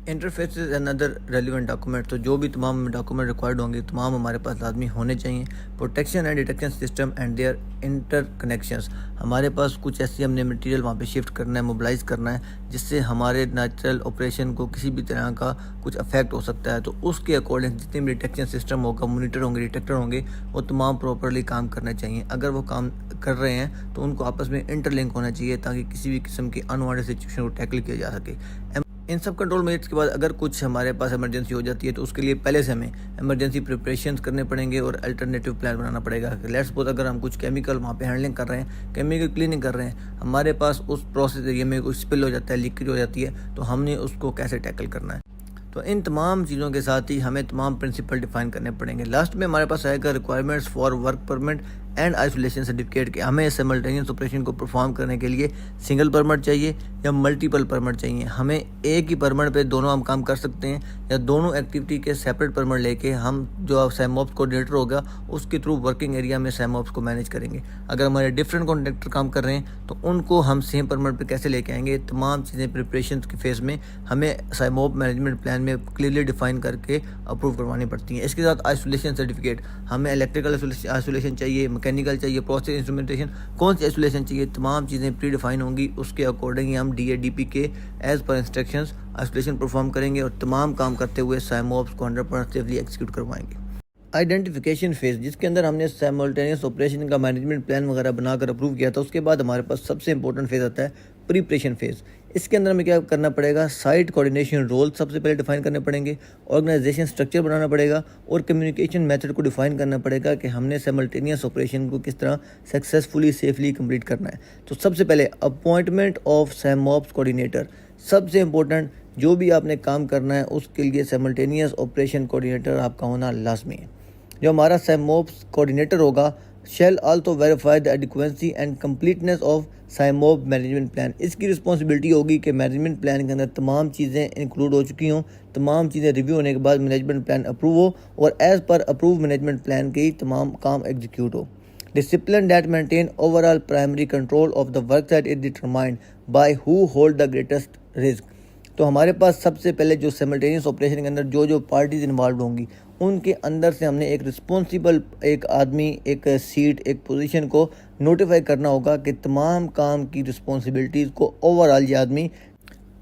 Interface is another relevant document. तो जो भी तमाम डॉक्यूमेंट रिक्वायर्ड होंगे तमाम हमारे पास लाजमी होने चाहिए। Protection and detection system and their interconnections, हमारे पास कुछ ऐसी हमने मटेरियल वहाँ पे शिफ्ट करना है, मोबिलाइज करना है, जिससे हमारे नेचुरल ऑपरेशन को किसी भी तरह का कुछ अफेक्ट हो सकता है। तो उसके अकॉर्डिंग जितने भी डिटेक्शन सिस्टम होगा, मोनीटर होंगे, डिटेक्टर होंगे, वो तमाम प्रॉपरली काम करने चाहिए। अगर वो काम कर रहे हैं तो उनको आपस में इंटरलिंक होना चाहिए ताकि किसी भी किस्म की अनवांटेड सिचुएशन को टैकल किया जा सके। इन सब कंट्रोल मेजर्स के बाद अगर कुछ हमारे पास इमरजेंसी हो जाती है तो उसके लिए पहले से हमें इमरजेंसी प्रिपरेशंस करने पड़ेंगे और अल्टरनेटिव प्लान बनाना पड़ेगा। लेट्स सपोज अगर हम कुछ केमिकल वहाँ पे हैंडलिंग कर रहे हैं, केमिकल क्लीनिंग कर रहे हैं, हमारे पास उस प्रोसेस एरिया में कुछ स्पिल हो जाता है, लीकेज हो जाती है, तो हमने उसको कैसे टैकल करना है। तो इन तमाम चीज़ों के साथ ही हमें तमाम प्रिंसिपल डिफाइन करने पड़ेंगे। लास्ट में हमारे पास आएगा requirements for work permit and isolation certificate के हमें सिमल्टेनियस ऑपरेशन को परफॉर्म करने के लिए सिंगल परमिट चाहिए या मल्टीपल परमिट चाहिए। हमें एक ही परमिट पे दोनों हम काम कर सकते हैं या दोनों एक्टिविटी के सेपरेट परमिट लेके हम जो साइमोप्स कोऑर्डिनेटर होगा उसके थ्रू वर्किंग एरिया में साइमोप्स को मैनेज करेंगे। अगर हमारे डिफरेंट कॉन्ट्रैक्टर काम कर रहे हैं तो उनको हम सेम परमिट पे कैसे लेके आएंगे, तमाम चीज़ें प्रिपरेशन के फेज़ में हमें साइमोप मैनेजमेंट प्लान में क्लियरली डिफाइन करके अप्रूव करवानी पड़ती हैं। इसके साथ आइसोलेशन सर्टिफिकेट, हमें इलेक्ट्रिकल आइसोलेशन चाहिए, मैकेनिकल चाहिए, प्रोसेस इंस्ट्रूमेंटेशन, कौन सी आइसोलेशन चाहिए, तमाम चीज़ें प्री डिफाइन होंगी। उसके अकॉर्डिंग हम DADP के as per instructions isolation perform करेंगे और तमाम काम करते हुए साइमोप्स को 100% सेफली एग्जीक्यूट करवाएंगे। आइडेंटिफिकेशन फेज़, जिसके अंदर हमने साइमल्टेनियस ऑपरेशन का मैनेजमेंट प्लान वगैरह बनाकर अप्रूव किया था, उसके बाद हमारे पास सबसे इंपॉर्टेंट फेज़ आता है प्रिपरेशन फेज़। इसके अंदर हमें क्या करना पड़ेगा, साइट कोऑर्डिनेशन रोल सबसे पहले डिफाइन करने पड़ेंगे, ऑर्गेनाइजेशन स्ट्रक्चर बनाना पड़ेगा और कम्युनिकेशन मेथड को डिफाइन करना पड़ेगा कि हमने साइमल्टेनियस ऑपरेशन को किस तरह सक्सेसफुली सेफली कंप्लीट करना है। तो सबसे पहले अपॉइंटमेंट ऑफ साइमोप्स कोऑर्डिनेटर, सबसे इंपॉर्टेंट जो भी आपने काम करना है उसके लिए साइमल्टेनियस ऑपरेशन कोऑर्डिनेटर आपका होना लाजमी है। जो हमारा साइमोप्स कोऑर्डिनेटर होगा shall also verify the adequacy and completeness of SIMOP management plan. इसकी रिस्पॉन्सिबिलिटी होगी कि मैनेजमेंट प्लान के अंदर तमाम चीज़ें इंक्लूड हो चुकी हों, तमाम चीज़ें रिव्यू होने के बाद मैनेजमेंट प्लान अप्रूव हो और as per approve management plan के ही तमाम काम एग्जीक्यूट हो। Discipline that maintain overall primary control of the work that is determined by who hold the greatest risk. तो हमारे पास सबसे पहले जो साइमल्टेनियस ऑपरेशन के अंदर जो पार्टीज इन्वॉल्व होंगी उनके अंदर से हमने एक रिस्पॉन्सिबल एक आदमी, एक सीट, एक पोजीशन को नोटिफाई करना होगा कि तमाम काम की रिस्पॉन्सिबिलिटीज़ को ओवरऑल ये आदमी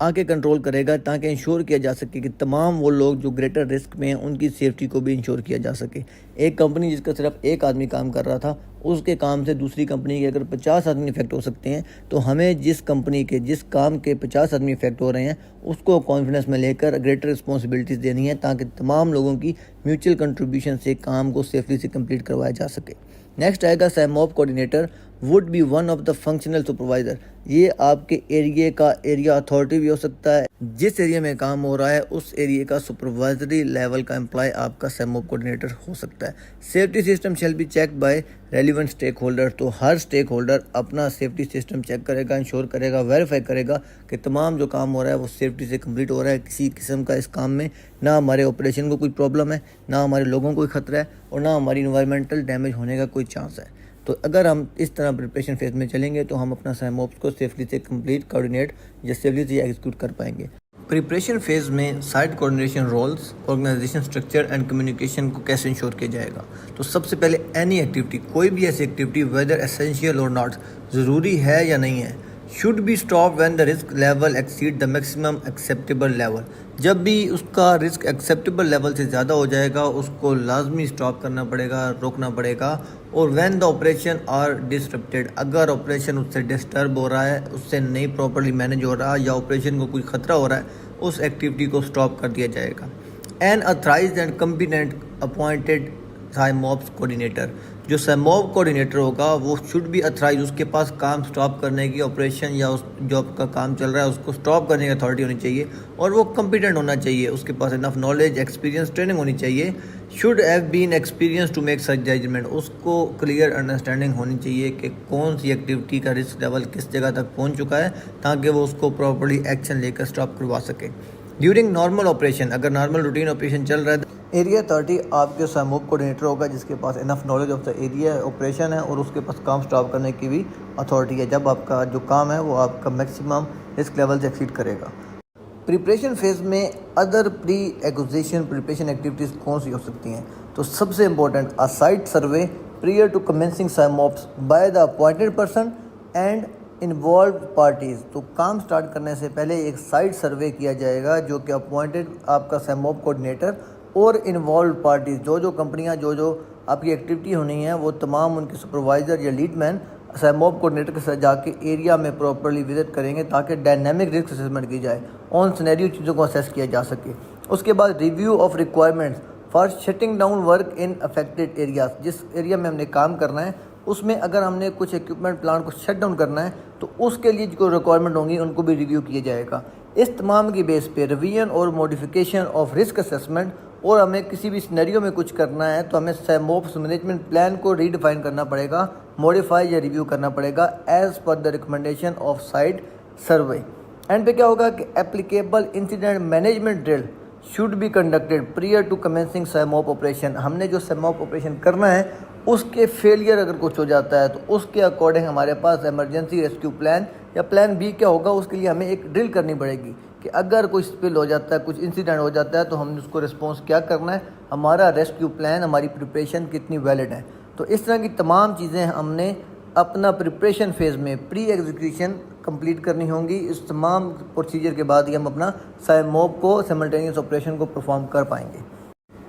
आके कंट्रोल करेगा ताकि इंश्योर किया जा सके कि तमाम वो लोग जो ग्रेटर रिस्क में हैं उनकी सेफ्टी को भी इंश्योर किया जा सके। एक कंपनी जिसका सिर्फ एक आदमी काम कर रहा था, उसके काम से दूसरी कंपनी के अगर 50 आदमी इफेक्ट हो सकते हैं, तो हमें जिस कंपनी के जिस काम के 50 आदमी इफेक्ट हो रहे हैं उसको कॉन्फिडेंस में लेकर ग्रेटर रिस्पॉन्सिबिलिटीज़ देनी है ताकि तमाम लोगों की म्यूचुअल कंट्रीब्यूशन से काम को सेफली से कंप्लीट करवाया जा सके। नेक्स्ट आएगा SIMOP coordinator would be one of the functional supervisor. ये आपके एरिया का एरिया अथॉरिटी भी हो सकता है, जिस एरिया में काम हो रहा है उस एरिया का सुपरवाइजरी लेवल का एम्प्लॉय आपका साइमोप कोऑर्डिनेटर हो सकता है। Safety system shall be check by relevant stakeholder. तो हर स्टेक होल्डर अपना सेफ्टी सिस्टम चेक करेगा, इंश्योर करेगा, वेरीफाई करेगा कि तमाम जो काम हो रहा है वो सेफ्टी से कंप्लीट हो रहा है। किसी किस्म का इस काम में ना हमारे ऑपरेशन को कोई प्रॉब्लम है, ना हमारे लोगों को कोई खतरा है और ना हमारी इन्वायरमेंटल डैमेज होने का कोई चांस है। तो अगर हम इस तरह प्रिपरेशन फेज में चलेंगे तो हम अपना साइमोप्स को सेफली से कंप्लीट कोऑर्डिनेट या सेफली से एग्जीक्यूट कर पाएंगे। प्रिपरेशन फेज में site coordination roles, organisation structure and communication को कैसे इंश्योर किया जाएगा। तो सबसे पहले एनी एक्टिविटी, कोई भी ऐसी एक्टिविटी वेदर एसेंशियल और नॉट, ज़रूरी है या नहीं है, should be stop when the risk level exceed the maximum acceptable level. जब भी उसका रिस्क एक्सेप्टेबल लेवल से ज़्यादा हो जाएगा उसको लाजमी स्टॉप करना पड़ेगा, रोकना पड़ेगा। और when the operation are disrupted, अगर ऑपरेशन उससे डिस्टर्ब हो रहा है, उससे नहीं प्रॉपर्ली मैनेज हो रहा या ऑपरेशन को कोई खतरा हो रहा है, उस एक्टिविटी को स्टॉप कर दिया जाएगा। An authorized and competent appointed SIMOPS coordinator, जो साइमोप कोऑर्डिनेटर होगा वो शुड बी अथराइज, उसके पास काम स्टॉप करने की, ऑपरेशन या उस जॉब का काम चल रहा है उसको स्टॉप करने की अथॉरिटी होनी चाहिए और वो कम्पिटेंट होना चाहिए, उसके पास इनफ नॉलेज, एक्सपीरियंस, ट्रेनिंग होनी चाहिए। Should have been experience to make such judgement, उसको क्लियर अंडरस्टैंडिंग होनी चाहिए कि कौन सी एक्टिविटी का रिस्क लेवल किस जगह तक पहुँच चुका है ताकि वो उसको प्रॉपर्ली एक्शन लेकर स्टॉप करवा सके। ड्यूरिंग नॉर्मल ऑपरेशन, अगर नॉर्मल रूटीन ऑपरेशन चल रहा है, एरिया अथॉरिटी आपके साइमोप कोऑर्डिनेटर होगा जिसके पास enough knowledge of the area operation है और उसके पास काम स्टॉप करने की भी अथॉरिटी है जब आपका जो काम है वो आपका मैक्सिमम रिस्क लेवल से एक्सीड करेगा। प्रिपरेशन फेज़ में other pre acquisition preparation activities कौन सी हो सकती हैं? तो सबसे important a site survey prior to commencing SIMOPS by the appointed person and involve parties. तो काम स्टार्ट करने से पहले एक साइट सर्वे किया जाएगा जो कि अपॉइंटेड आपका साइमॉप कोऑर्डिनेटर और इन्वॉल्व पार्टीज़ जो कंपनियां जो आपकी एक्टिविटी होनी है वो तमाम उनके सुपरवाइज़र या लीड मैन साइमॉप कोऑर्डिनेटर के साथ जाके एरिया में प्रॉपर्ली विजिट करेंगे ताकि डायनामिक रिस्क असेसमेंट की जाए, ऑन सिनेरियो चीज़ों को असेस किया जा सके। उसके बाद review of requirements for shutting down work in affected areas. जिस एरिया में हमने काम करना है उसमें अगर हमने कुछ इक्विपमेंट प्लांट को शट डाउन करना है तो उसके लिए जो रिक्वायरमेंट होंगी उनको भी रिव्यू किया जाएगा। इस तमाम की बेस पे रिवीजन और मॉडिफिकेशन ऑफ रिस्क असेसमेंट, और हमें किसी भी सिनेरियो में कुछ करना है तो हमें साइमॉप्स मैनेजमेंट प्लान को रीडिफाइन करना पड़ेगा, मॉडिफाई या रिव्यू करना पड़ेगा as per the recommendation of site survey. End पे क्या होगा कि applicable incident management drill should be conducted prior to commencing SIMOP operation. हमने जो साइमॉप ऑपरेशन करना है उसके फेलियर अगर कुछ हो जाता है तो उसके अकॉर्डिंग हमारे पास इमरजेंसी रेस्क्यू प्लान या प्लान बी क्या होगा, उसके लिए हमें एक ड्रिल करनी पड़ेगी कि अगर कोई स्पिल हो जाता है, कुछ इंसिडेंट हो जाता है तो हमने उसको रिस्पॉन्स क्या करना है, हमारा रेस्क्यू प्लान, हमारी प्रिपरेशन कितनी वैलिड है। तो इस तरह की तमाम चीज़ें हमने अपना प्रिपरेशन फेज़ में प्री एग्जीक्यूशन कंप्लीट करनी होंगी। इस तमाम प्रोसीजर के बाद ही हम अपना साइमॉप को सिमल्टेनियस ऑपरेशन को परफॉर्म कर पाएंगे।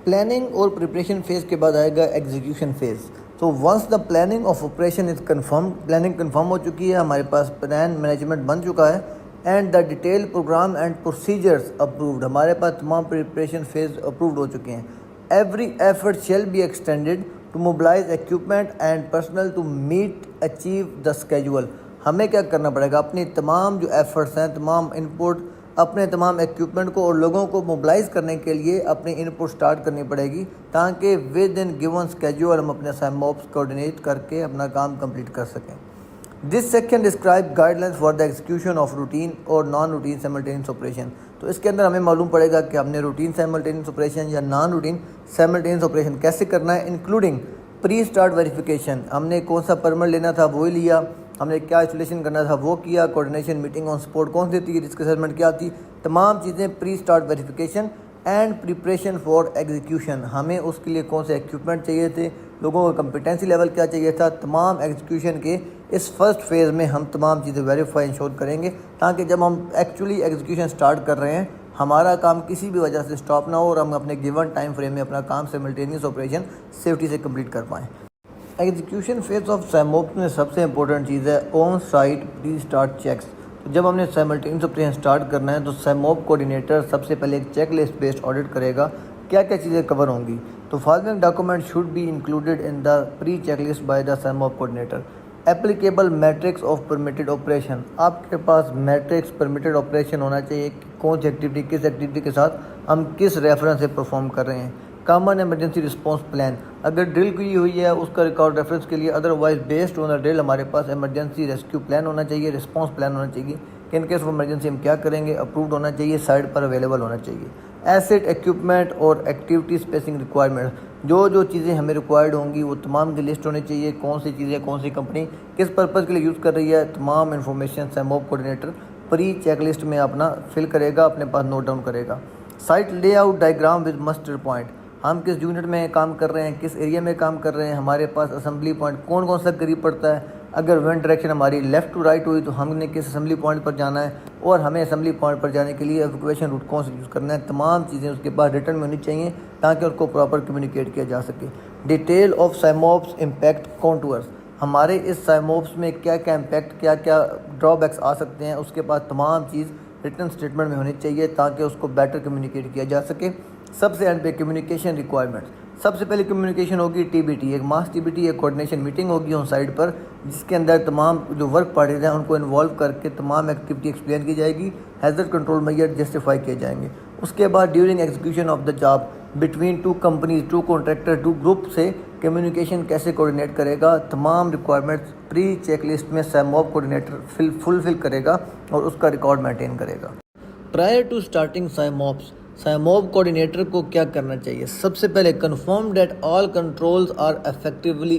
प्लानिंग और प्रिपरेशन फेज़ के बाद आएगा एग्जीक्यूशन फेज़। तो once the planning of operation is confirm, planning confirm हो चुकी है, हमारे पास प्लान मैनेजमेंट बन चुका है and the detail program and procedures approved, हमारे पास तमाम प्रिपरेशन फेज़ अप्रूव्ड हो चुके हैं। Every effort shall be extended to mobilise equipment and personnel to meet achieve the schedule. हमें क्या करना पड़ेगा, अपनी तमाम जो एफर्ट्स हैं, तमाम इनपुट, अपने तमाम इक्विपमेंट को और लोगों को मोबिलाइज करने के लिए अपनी इनपुट स्टार्ट करनी पड़ेगी ताकि विद इन गिवन स्केड्यूल हम अपने साइमॉप्स कोऑर्डिनेट करके अपना काम कंप्लीट कर सकें। This section describe guidelines for the execution of routine और नॉन रूटीन साइमल्टेनियस ऑपरेशन। तो इसके अंदर हमें मालूम पड़ेगा कि हमने रूटीन साइमल्टेनियस ऑपरेशन या नॉन रूटीन साइमल्टेनियस ऑपरेशन कैसे करना है, इंक्लूडिंग प्री स्टार्ट वेरिफिकेशन, हमने कौन सा परमिट लेना था वो ही लिया, हमने क्या इंस्टॉलेशन करना था वो किया, कोऑर्डिनेशन मीटिंग ऑन स्पॉट कौन सी थी, रिस्क असेसमेंट क्या थी, तमाम चीज़ें pre start verification and preparation for execution. हमें उसके लिए कौन से इक्विपमेंट चाहिए थे, लोगों का कम्पिटेंसी लेवल क्या चाहिए था, तमाम एग्जीक्यूशन के इस फर्स्ट फेज़ में हम तमाम चीज़ें वेरीफाई इंश्योर करेंगे ताकि जब हम एक्चुअली एग्जीक्यूशन स्टार्ट कर रहे हैं हमारा काम किसी भी वजह से स्टॉप ना हो और हम अपने गिवन टाइम फ्रेम में अपना काम सिमल्टेनियस ऑपरेशन सेफ्टी से कंप्लीट कर पाएँ। एग्जीक्यूशन फेज ऑफ साइमॉप्स में सबसे इंपॉर्टेंट चीज़ है on site pre start checks. तो जब हमने साइमल्टेनियस ऑपरेशन स्टार्ट करना है तो साइमॉप कोऑर्डिनेटर सबसे पहले एक चेक लिस्ट बेस्ड ऑडिट करेगा क्या क्या चीज़ें कवर होंगी। तो following document should be included in the pre check list by the SIMOP coordinator. Applicable matrix of permitted operation, आपके पास मैट्रिक्स परमिटेड ऑपरेशन होना चाहिए कि कौन सी एक्टिविटी किस एक्टिविटी के साथ हम किस रेफरेंस से परफॉर्म कर रहे हैं। कॉमन इमरजेंसी रिस्पांस प्लान, अगर ड्रिल की हुई है उसका रिकॉर्ड रेफरेंस के लिए, otherwise based on the drill हमारे पास इमरजेंसी रेस्क्यू प्लान होना चाहिए, रिस्पांस प्लान होना चाहिए कि इन केस ऑफ इमरजेंसी हम क्या करेंगे, अप्रूव्ड होना चाहिए, साइट पर अवेलेबल होना चाहिए। एसेट, इक्विपमेंट और एक्टिविटी स्पेसिंग रिक्वायरमेंट, जो चीज़ें हमें रिक्वायर्ड होंगी वो तमाम की लिस्ट होनी चाहिए, कौन सी चीज़ें कौन सी कंपनी किस पर्पज़ के लिए यूज़ कर रही है, तमाम information SIMOP coordinator pre check list में अपना फिल करेगा, अपने पास नोट डाउन करेगा। Site layout diagram with master point, हम किस यूनिट में काम कर रहे हैं, किस एरिया में काम कर रहे हैं, हमारे पास असेंबली पॉइंट कौन कौन सा करीब पड़ता है, अगर विंड डायरेक्शन हमारी लेफ़्ट टू राइट हुई तो हमने किस असेंबली पॉइंट पर जाना है और हमें असेंबली पॉइंट पर जाने के लिए एवैक्यूएशन रूट कौन सा यूज़ करना है, तमाम चीज़ें उसके पास रिटर्न में होनी चाहिए ताकि उसको प्रॉपर कम्युनिकेट किया जा सके। डिटेल ऑफ साइमॉप्स इम्पैक्ट कॉन्टूर्स, हमारे इस साइमॉप्स में क्या क्या इम्पैक्ट, क्या क्या ड्रॉबैक्स आ सकते हैं, उसके पास तमाम चीज़ रिटर्न स्टेटमेंट में होनी चाहिए ताकि उसको बेटर कम्युनिकेट किया जा सके। सबसे एंड पे कम्युनिकेशन रिक्वायरमेंट, सबसे पहले कम्युनिकेशन होगी टीबीटी, एक मास टीबीटी, एक कोऑर्डिनेशन मीटिंग होगी ऑन साइट पर जिसके अंदर तमाम जो वर्क पार्टीज हैं उनको इन्वॉल्व करके तमाम एक्टिविटी एक्सप्लेन की जाएगी, हैजर्ड कंट्रोल मेजर जस्टिफाई किए जाएंगे। उसके बाद during execution of the job between two companies, two contractor, two group से कम्युनिकेशन कैसे कोऑर्डिनेट करेगा, तमाम रिक्वायरमेंट्स प्री चेक लिस्ट में साइमॉप कोऑर्डिनेटर फुलफिल करेगा और उसका रिकॉर्ड मेंटेन करेगा। Prior to starting SIMOPS, SIMOPS coordinator को क्या करना चाहिए, सबसे पहले confirm that all controls are effectively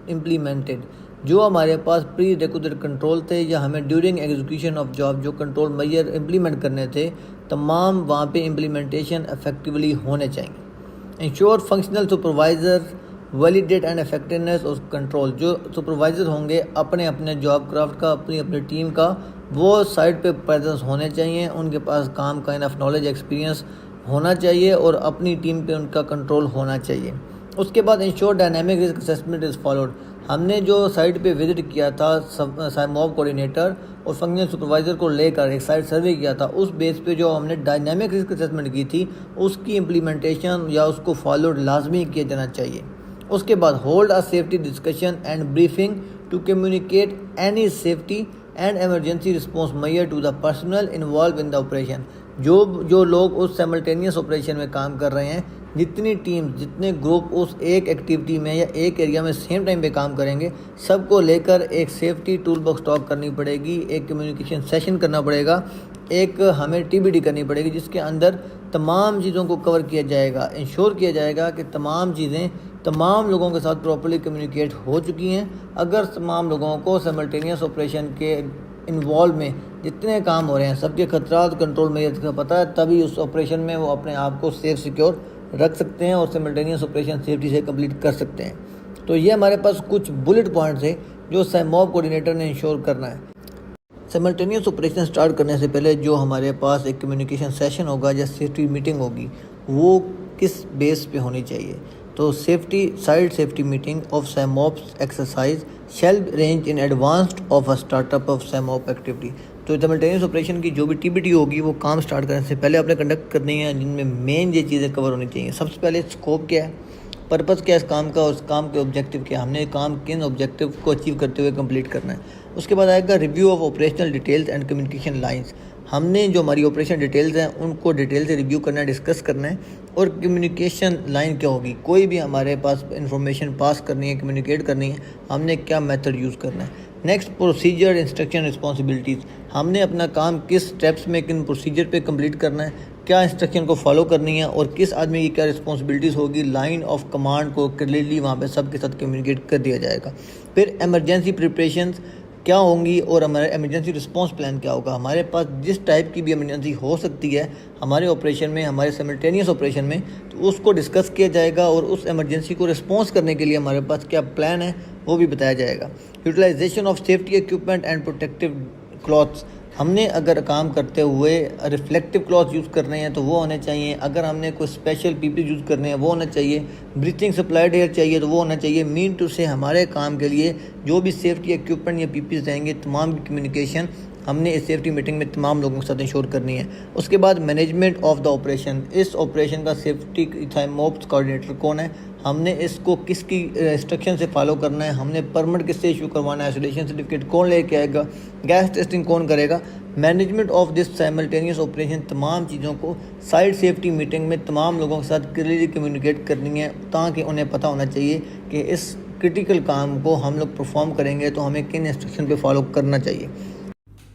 implemented, जो हमारे पास प्री रिक्विजिट कंट्रोल थे या हमें ड्यूरिंग एग्जीक्यूशन ऑफ जॉब जो कंट्रोल मेजर इम्प्लीमेंट करने थे, तमाम वहाँ पे इम्प्लीमेंटेशन इफेक्टिवली होने चाहिए। Ensure functional supervisor validate and effectiveness of control. जो सुपरवाइज़र होंगे अपने अपने जॉब क्राफ्ट का, अपनी अपनी टीम का, वो साइट पे प्रेजेंस होने चाहिए, उनके पास काम का इनफ नॉलेज एक्सपीरियंस होना चाहिए और अपनी टीम पे उनका कंट्रोल होना चाहिए। उसके बाद ensure dynamic risk assessment is followed. हमने जो साइट पे विजिट किया था साइमॉब कोऑर्डिनेटर और फंक्शनल सुपरवाइज़र को लेकर एक साइट सर्वे किया था, उस बेस पे जो हमने डायनामिक रिस्क असेसमेंट की थी उसकी इम्प्लीमेंटेशन या उसको फॉलोड लाजमी किया जाना चाहिए। उसके बाद hold a safety discussion and briefing to communicate any safety and emergency response measure to the personnel involve in the operation. जो लोग उस साइमल्टेनियस ऑपरेशन में काम कर रहे हैं, जितनी टीम जितने ग्रुप उस एक एक्टिविटी में या एक एरिया में सेम टाइम पे काम करेंगे, सबको लेकर एक सेफ्टी टूल बॉक्स टॉक करनी पड़ेगी, एक कम्युनिकेशन सेशन करना पड़ेगा, एक हमें टीबीडी करनी पड़ेगी जिसके अंदर तमाम चीज़ों को कवर किया जाएगा। इंश्योर किया जाएगा कि तमाम चीज़ें तमाम लोगों के साथ प्रॉपर्ली कम्युनिकेट हो चुकी हैं। अगर तमाम लोगों को साइमल्टेनियस ऑपरेशन के इन्वॉल्व में जितने काम हो रहे हैं सबके खतरात कंट्रोल में का पता है, तभी उस ऑपरेशन में वो अपने आप को सेफ सिक्योर रख सकते हैं और साइमल्टेनियस ऑपरेशन सेफ्टी से कंप्लीट कर सकते हैं। तो ये हमारे पास कुछ बुलेट पॉइंट्स हैं जो साइमॉब कोऑर्डिनेटर ने इंश्योर करना है। साइमल्टेनियस ऑपरेशन स्टार्ट करने से पहले जो हमारे पास एक कम्युनिकेशन सेशन होगा या सेफ्टी मीटिंग होगी, वो किस बेस पे होनी चाहिए? तो site safety meeting of SIMOP exercise shall range in advanced of a startup of SIMOP activity. तो साइमल्टेनियस ऑपरेशन की जो भी टीबीटी होगी वो काम स्टार्ट करने से पहले आपने कंडक्ट करनी है, जिनमें मेन ये चीज़ें कवर होनी चाहिए। सबसे पहले स्कोप क्या है, पर्पज़ क्या है इस काम का, और उस काम के ऑब्जेक्टिव क्या है, हमने काम किन ऑब्जेक्टिव को अचीव करते हुए कंप्लीट करना है। उसके बाद आएगा review of operational details and communication lines. हमने जो हमारी ऑपरेशन डिटेल्स हैं उनको डिटेल से रिव्यू करना है, डिस्कस करना है। और कम्युनिकेशन लाइन क्या होगी, कोई भी हमारे पास इंफॉर्मेशन पास करनी है, कम्युनिकेट करनी है, हमने क्या मेथड यूज़ करना है। Next procedure instruction responsibilities. हमने अपना काम किस स्टेप्स में किन प्रोसीजर पे कंप्लीट करना है, क्या इंस्ट्रक्शन को फॉलो करनी है और किस आदमी की क्या रिस्पॉन्सिबिलिटीज़ होगी। लाइन ऑफ कमांड को क्लियरली वहाँ पे सबके साथ कम्युनिकेट कर दिया जाएगा। फिर एमरजेंसी प्रिपरेशंस क्या होंगी और हमारा एमरजेंसी रिस्पांस प्लान क्या होगा। हमारे पास जिस टाइप की भी इमरजेंसी हो सकती है हमारे ऑपरेशन में, हमारे साइमल्टेनियस ऑपरेशन में, तो उसको डिस्कस किया जाएगा और उस इमरजेंसी को रिस्पॉन्स करने के लिए हमारे पास क्या प्लान है वो भी बताया जाएगा। Utilisation of safety equipment and protective clothes. हमने अगर काम करते हुए रिफ्लेक्टिव क्लॉथ यूज़ कर रहे हैं तो वो होने चाहिए। अगर हमने कोई स्पेशल पीपी यूज़ करने हैं वो होना चाहिए। ब्रीथिंग सप्लाइड एयर चाहिए तो वो होना चाहिए। मीन टू से हमारे काम के लिए जो भी सेफ्टी इक्विपमेंट या पीपीज रहेंगे, तमाम की कम्युनिकेशन हमने इस सेफ्टी मीटिंग में तमाम लोगों के साथ इंश्योर करनी है। उसके बाद मैनेजमेंट ऑफ द ऑपरेशन। इस ऑपरेशन का सेफ्टी साइमॉब्स कोऑर्डिनेटर कौन है, हमने इसको किसकी इंस्ट्रक्शन से फॉलो करना है, हमने परमिट किससे इशू करवाना है, आइसोलेशन सर्टिफिकेट कौन लेके आएगा, गैस टेस्टिंग कौन करेगा। Management of this simultaneous operation, तमाम चीज़ों को साइड सेफ्टी मीटिंग में तमाम लोगों के साथ क्लियरली कम्युनिकेट करनी है, ताकि उन्हें पता होना चाहिए कि इस क्रिटिकल काम को हम लोग परफॉर्म करेंगे तो हमें किन इंस्ट्रक्शन पे फॉलो करना चाहिए।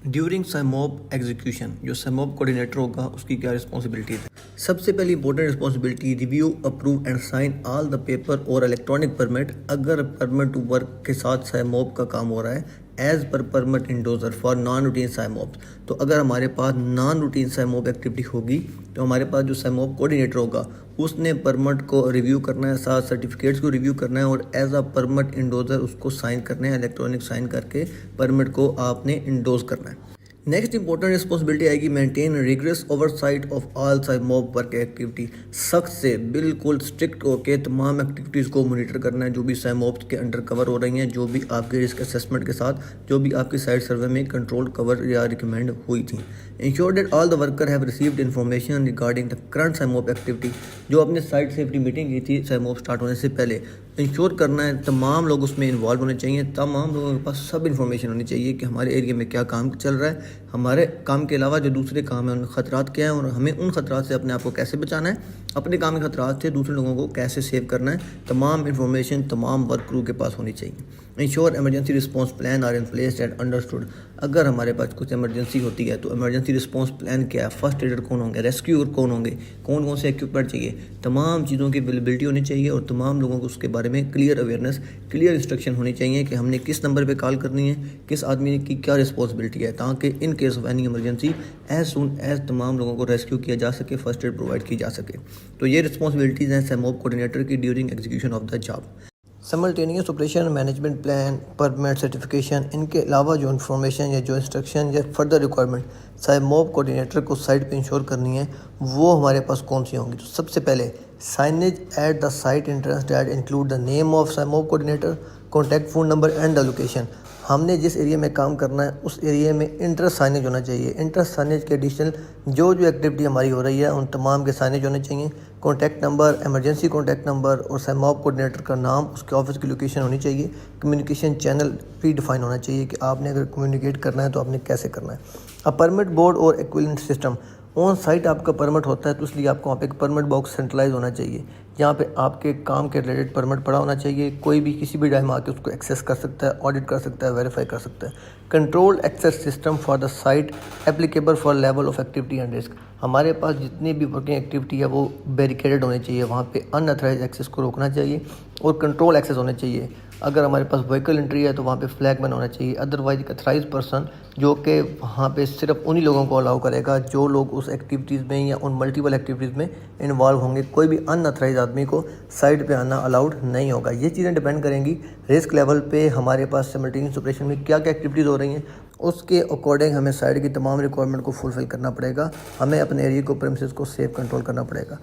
ड्यूरिंग साइमॉब एग्जीक्यूशन, जो साइमॉब कोऑर्डिनेटर होगा उसकी क्या रिस्पॉन्सिबिलिटीज़ है। सबसे पहली important responsibility, review, approve and sign all the paper और इलेक्ट्रॉनिक परमिट। अगर परमिट टू वर्क के साथ साइमॉब का काम हो रहा है as per permit endorser for non routine SIMOPS, तो अगर हमारे पास नॉन रूटीन साइमॉब एक्टिविटी होगी तो हमारे पास जो साइमॉब कोऑर्डिनेटर होगा उसने परमिट को रिव्यू करना है, साथ सर्टिफिकेट्स को रिव्यू करना है और एज अ परमिट इंडोजर उसको साइन करना है। इलेक्ट्रॉनिक साइन करके परमिट को आपने इंडोज करना है। नेक्स्ट इंपॉर्टेंट रिस्पॉन्सिबिलिटी आएगी maintain rigorous oversight of all SIMOP work activity. सख्त से बिल्कुल स्ट्रिक्ट होकर तमाम एक्टिविटीज़ को मॉनिटर करना है जो भी साइमॉब्स के अंडर कवर हो रही हैं, जो भी आपके रिस्क असेसमेंट के साथ जो भी आपकी साइट सर्वे में कंट्रोल कवर या रिकमेंड हुई थी। Ensure that all the worker have received information regarding the current SIMOP activity. जो आपने साइट सेफ्टी मीटिंग की थी साइमॉब स्टार्ट होने से पहले, इंश्योर करना है तमाम लोग उसमें इन्वॉल्व होने चाहिए, तमाम लोगों के पास सब इन्फॉर्मेशन होनी चाहिए कि हमारे एरिया में क्या काम चल रहा है, हमारे काम के अलावा जो दूसरे काम हैं उनमें ख़तरात क्या हैं और हमें उन ख़तरात से अपने आप को कैसे बचाना है अपने काम के खतरात से दूसरे लोगों को कैसे सेव करना है, तमाम इन्फॉर्मेशन तमाम वर्क क्रू के पास होनी चाहिए। Ensure emergency response plan are in place and understood. अगर हमारे पास कुछ इमरजेंसी होती है तो इमरजेंसी रिस्पॉन्स प्लान क्या है, फर्स्ट एडर कौन होंगे, रेस्क्यूअर कौन होंगे, कौन कौन से इक्विपमेंट चाहिए, तमाम चीज़ों की अवेलेबिलिटी होनी चाहिए और तमाम लोगों को उसके बारे में क्लियर अवेयरनेस, क्लियर इंस्ट्रक्शन होनी चाहिए कि हमने किस नंबर पर कॉल करनी है, किस आदमी की क्या रिस्पॉन्सिबिलिटी है, ताकि in case of any emergency as soon as तमाम लोगों को रेस्क्यू किया जा सके, फर्स्ट एड प्रोवाइड की जा सके। तो ये रिस्पॉन्सिबिलिटीज़ हैं SAMOP कोऑर्डिनेटर की during execution of the job. Simultaneous operation management plan, permit, certification, इनके अलावा जो इन्फॉर्मेशन या जो इंस्ट्रक्शन या फर्दर रिक्वायरमेंट SAMOP कोऑर्डिनेटर को साइट पे इंश्योर करनी है, वो हमारे पास कौन सी होंगी। तो सबसे पहले signage at the site entrance that include the name of SAMOP coordinator, contact phone number and the location. हमने जिस एरिया में काम करना है उस एरिया में इंट्रेंस साइनेज होना चाहिए। इंट्रेंस साइनेज के एडिशनल जो एक्टिविटी हमारी हो रही है उन तमाम के साइनेज होने चाहिए। Contact number, emergency contact number और SAMOP कोऑर्डिनेटर का नाम, उसके ऑफिस की लोकेशन होनी चाहिए। कम्युनिकेशन चैनल प्री डिफाइन होना चाहिए कि आपने अगर कम्युनिकेट करना है तो आपने कैसे करना है। अब परमिट बोर्ड और इक्विवेलेंट सिस्टम, ऑन साइट आपका परमिट होता है तो इसलिए आपको वहाँ पे एक परमिट बॉक्स सेंट्रलाइज होना चाहिए, जहाँ पे आपके काम के रिलेटेड परमिट पड़ा होना चाहिए। कोई भी किसी भी टाइम आके उसको एक्सेस कर सकता है, ऑडिट कर सकता है, वेरीफाई कर सकता है। Control access system for the site applicable for level of activity and risk. हमारे पास जितनी भी वर्किंग एक्टिविटी है वो बैरिकेडेड होनी चाहिए, वहाँ पे अनऑथराइज एक्सेस को रोकना चाहिए और कंट्रोल एक्सेस होने चाहिए। अगर हमारे पास व्हीकल एंट्री है तो वहाँ पे फ्लैग मैन होना चाहिए, अदरवाइज एक अथराइज पर्सन जो कि वहाँ पे सिर्फ उन्हीं लोगों को अलाउ करेगा जो लोग उस एक्टिविटीज़ में या उन मल्टीपल एक्टिविटीज़ में इन्वॉल्व होंगे। कोई भी अनऑथराइज आदमी को साइट पे आना अलाउड नहीं होगा। ये चीज़ें डिपेंड करेंगी रिस्क लेवल पे हमारे पास सिमल्टेनियस ऑपरेशन में क्या क्या एक्टिविटीज़ हो रही हैं, उसके अकॉर्डिंग हमें साइट की तमाम रिक्वायरमेंट को फुलफिल करना पड़ेगा। हमें अपने एरिया को प्रेमिसेस को सेफ कंट्रोल करना पड़ेगा।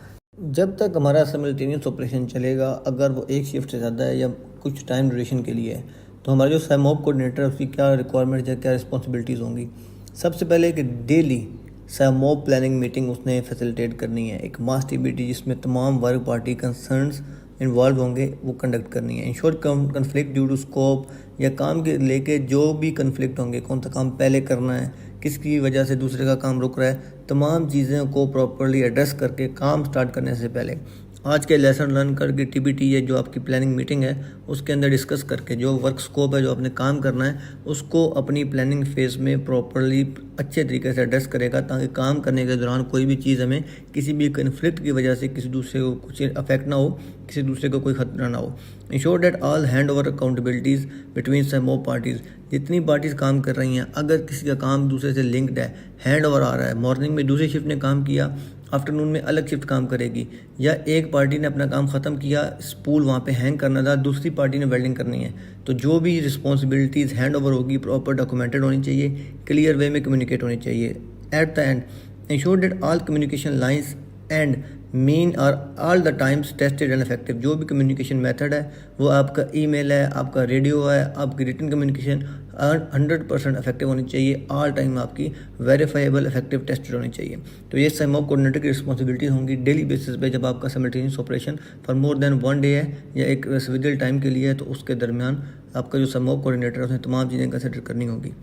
जब तक हमारा सिमल्टेनियस ऑपरेशन चलेगा, अगर वो एक शिफ्ट से ज़्यादा है या कुछ टाइम ड्यूरेशन के लिए है, तो हमारा जो SAMOP कोऑर्डिनेटर है उसकी क्या रिक्वायरमेंट या क्या रिस्पॉन्सिबिलिटीज़ होंगी। सबसे पहले कि डेली SAMOP प्लानिंग मीटिंग उसने फैसिलिटेट करनी है, एक मास टीबीटी जिसमें तमाम वर्क पार्टी कंसर्न्स इन्वॉल्व होंगे वो कंडक्ट करनी है। Ensure conflict due to scope, या काम के लेके जो भी कन्फ्लिक्ट होंगे, कौन सा काम पहले करना है, किसकी वजह से दूसरे का काम रुक रहा है, तमाम चीज़ों को प्रॉपर्ली एड्रेस करके काम स्टार्ट करने से पहले आज के लेसन लर्न करके टीबीटी या जो आपकी प्लानिंग मीटिंग है उसके अंदर डिस्कस करके जो वर्क स्कोप है, जो आपने काम करना है, उसको अपनी प्लानिंग फेज़ में प्रॉपर्ली अच्छे तरीके से एड्रेस करेगा, ताकि काम करने के दौरान कोई भी चीज़ हमें किसी भी कन्फ्लिक्ट की वजह से किसी दूसरे को कुछ अफेक्ट ना हो, किसी दूसरे को कोई खतरा ना हो। Ensure that all hand over accountabilities between SAMOP parties. जितनी पार्टीज़ काम कर रही हैं, अगर किसी का काम दूसरे से लिंक्ड है, हैंड ओवर आ रहा है, मॉर्निंग में दूसरी शिफ्ट ने काम किया, आफ्टरनून में अलग शिफ्ट काम करेगी, या एक पार्टी ने अपना काम ख़त्म किया, स्पूल वहाँ पे हैंग करना था, दूसरी पार्टी ने वेल्डिंग करनी है, तो जो भी रिस्पॉन्सिबिलिटीज़ हैंड ओवर होगी प्रॉपर डॉक्यूमेंटेड होनी चाहिए, क्लियर वे में कम्युनिकेट होनी चाहिए। At the end ensure that all communication lines and mean are all the times tested and effective. जो भी कम्युनिकेशन मेथड है, वो आपका ईमेल है, आपका रेडियो है, आपकी रिटन कम्युनिकेशन 100% इफेक्टिव होनी चाहिए। ऑल टाइम आपकी वेरीफाइबल इफेक्टिव टेस्टेड होनी चाहिए। तो ये SAMOP कोऑर्डिनेटर की रिस्पॉन्सिबिलिटीज़ होंगी डेली बेसिस पे। जब आपका simultaneous operation for more than 1 day है या एक रेसिडुअल टाइम के लिए है, तो उसके दरमियान आपका जो SAMOP कोऑर्डिनेटर है उसने तमाम चीज़ें कंसिडर करनी होगी।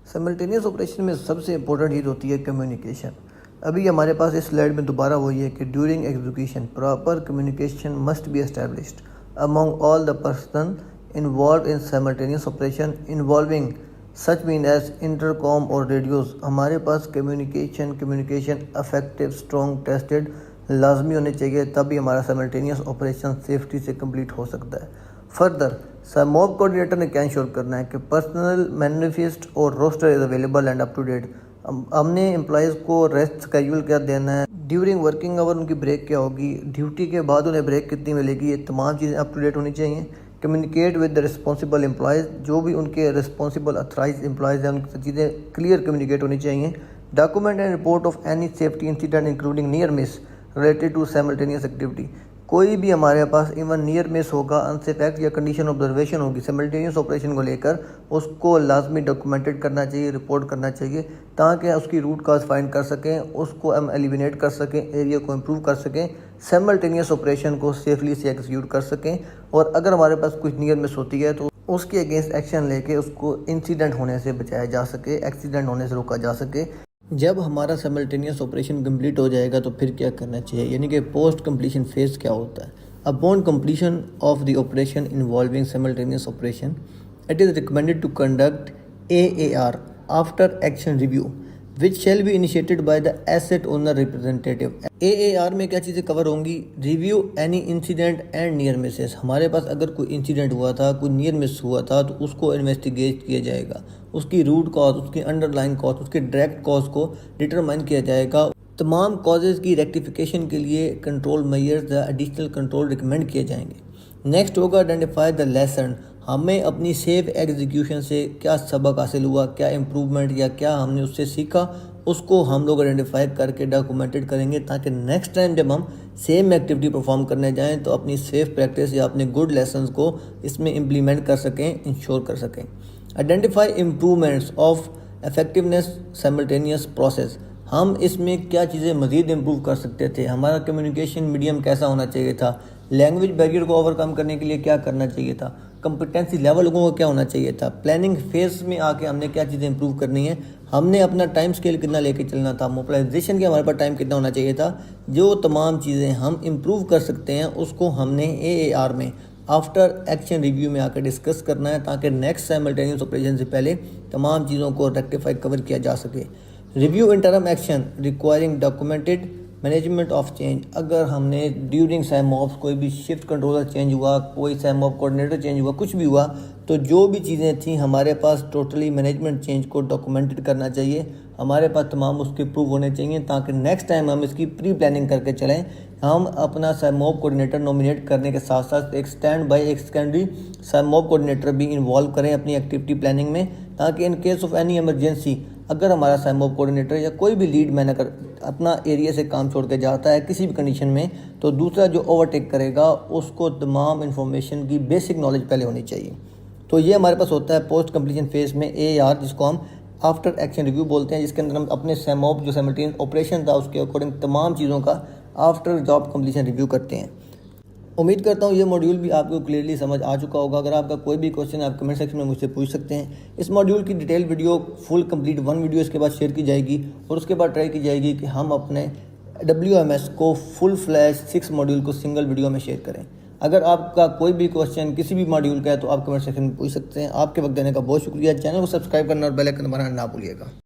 सिमल्टेनियस ऑपरेशन में सबसे इंपॉर्टेंट चीज़ होती है कम्युनिकेशन। अभी हमारे पास इस स्लाइड में दोबारा वही है कि during execution proper communication must be established among all the person involve in simultaneous operation involving such mean as intercom और रेडियोज़। हमारे पास कम्युनिकेशन अफेक्टिव, स्ट्रॉन्ग, टेस्टेड लाजमी होने चाहिए, तभी हमारा साइमल्टेनियस ऑपरेशन सेफ्टी से कंप्लीट हो सकता है। फर्दर SAMOP कोऑर्डिनेटर ने क्या इंश्योर करना है कि पर्सनल मैनिफेस्ट और roster is available and up to date. हमने एम्प्लॉयज़ को रेस्ट स्केड्यूल क्या देना है, ड्यूरिंग वर्किंग आवर उनकी ब्रेक क्या होगी, ड्यूटी के बाद उन्हें ब्रेक कितनी मिलेगी, ये तमाम चीज़ें अप टू डेट होनी चाहिए। Communicate with the responsible employees, जो भी उनके रिस्पॉन्सिबल अथराइज एम्प्लॉयज़ हैं उनकी चीज़ें क्लियर कम्युनिकेट होनी चाहिए। Document and report of any safety incident including near miss related to simultaneous activity. कोई भी हमारे पास इवन नियर मिस होगा, अनसेफ एक्ट या कंडीशन ऑब्जर्वेशन होगी साइमल्टेनियस ऑपरेशन को लेकर, उसको लाजमी डॉक्यूमेंटेड करना चाहिए, रिपोर्ट करना चाहिए, ताकि उसकी रूट काज फाइंड कर सकें, उसको हम एलिमिनेट कर सकें, एरिया को इम्प्रूव कर सकें, साइमल्टेनियस ऑपरेशन को सेफली से एग्जीक्यूट कर सकें। और अगर हमारे पास कुछ नियर मिस होती है तो उसके अगेंस्ट एक्शन लेके उसको इंसिडेंट होने से बचाया जा सके, एक्सीडेंट होने से रोका जा सके। जब हमारा सिमल्टेनियस ऑपरेशन कंप्लीट हो जाएगा तो फिर क्या करना चाहिए, यानी कि पोस्ट कंप्लीशन फेज़ क्या होता है। Upon completion of the operation involving simultaneous operation, it is recommended to conduct AAR after action review which shall be initiated by the asset owner representative. AAR में क्या चीज़ें कवर होंगी? Review any incident and near misses. हमारे पास अगर कोई incident हुआ था, कोई नियर मिस हुआ था, तो उसको इन्वेस्टिगेट किया जाएगा, उसकी रूट कॉज, उसकी अंडरलाइन कॉज, उसके डायरेक्ट कॉज को डिटरमाइन किया जाएगा। तमाम कॉजेज़ की रेक्टिफिकेशन के लिए कंट्रोल मेजर्स या एडिशनल कंट्रोल रिकमेंड किए जाएंगे। नेक्स्ट होगा आइडेंटिफाई द लेसन। हमें अपनी सेफ एग्जीक्यूशन से क्या सबक हासिल हुआ, क्या इम्प्रूवमेंट या क्या हमने उससे सीखा, उसको हम लोग आइडेंटिफाई करके डॉक्यूमेंटेड करेंगे, ताकि नेक्स्ट टाइम जब हम सेम एक्टिविटी परफॉर्म करने जाएं तो अपनी सेफ प्रैक्टिस या अपने गुड लेसन्स को इसमें इम्प्लीमेंट कर सकें, इंश्योर कर सकें। Identify improvements of effectiveness simultaneous process. हम इसमें क्या चीज़ें मज़ीद इम्प्रूव कर सकते थे, हमारा कम्युनिकेशन मीडियम कैसा होना चाहिए था, लैंग्वेज बैरियर को ओवरकम करने के लिए क्या करना चाहिए था, कंपिटेंसी लेवल लोगों को क्या होना चाहिए था, प्लानिंग फेज में आके हमने क्या चीज़ें इंप्रूव करनी है, हमने अपना टाइम स्केल कितना लेके चलना था, मोबिलाइजेशन के हमारे पास टाइम कितना होना चाहिए था। जो तमाम चीज़ें हम इम्प्रूव कर सकते हैं उसको हमने AAR में आफ्टर एक्शन रिव्यू में आकर डिस्कस करना है, ताकि नेक्स्ट साइमल्टेनियस ऑपरेशन से पहले तमाम चीज़ों को रेक्टिफाई कवर किया जा सके। Review interim action requiring documented management of change. अगर हमने ड्यूरिंग साइमॉप्स कोई भी शिफ्ट कंट्रोलर चेंज हुआ, कोई साइमॉप कोऑर्डिनेटर चेंज हुआ, कुछ भी हुआ, तो जो भी चीज़ें थी हमारे पास टोटली मैनेजमेंट चेंज को डॉक्यूमेंटेड करना चाहिए, हमारे पास तमाम उसके प्रूफ होने चाहिए, ताकि नेक्स्ट टाइम हम इसकी प्री प्लानिंग करके चलें। हम अपना साइमॉप कोऑर्डिनेटर नॉमिनेट करने के साथ साथ एक स्टैंड बाय एक सेकेंडरी साइमॉप कोऑर्डिनेटर भी इन्वॉल्व करें अपनी एक्टिविटी प्लानिंग में, ताकि in case of any emergency अगर हमारा साइमॉप कोऑर्डिनेटर या कोई भी लीड मैन अगर अपना एरिया से काम छोड़ के जाता है किसी भी कंडीशन में, तो दूसरा जो ओवरटेक करेगा उसको तमाम इन्फॉर्मेशन की बेसिक नॉलेज पहले होनी चाहिए। तो ये हमारे पास होता है पोस्ट कंप्लीशन फेज में AAR, जिसको हम आफ्टर एक्शन रिव्यू बोलते हैं, जिसके अंदर हम अपने साइमॉप जो साइमल्टेनियस ऑपरेशन था उसके अकॉर्डिंग तमाम चीज़ों का आफ्टर जॉब कंप्लीशन रिव्यू करते हैं। उम्मीद करता हूँ ये मॉड्यूल भी आपको क्लियरली समझ आ चुका होगा। अगर आपका कोई भी क्वेश्चन आप कमेंट सेक्शन में मुझसे पूछ सकते हैं। इस मॉड्यूल की detail video full complete 1 video इसके बाद शेयर की जाएगी, और उसके बाद ट्राई की जाएगी कि हम अपने WMS को फुल फ्लैश 6 मॉड्यूल को सिंगल वीडियो में शेयर करें। अगर आपका कोई भी क्वेश्चन किसी भी मॉड्यूल का है तो आप कमेंट सेक्शन में पूछ सकते हैं। आपके वक्त देने का बहुत शुक्रिया। चैनल को सब्सक्राइब करना और बेल आइकन दबाना ना भूलिएगा।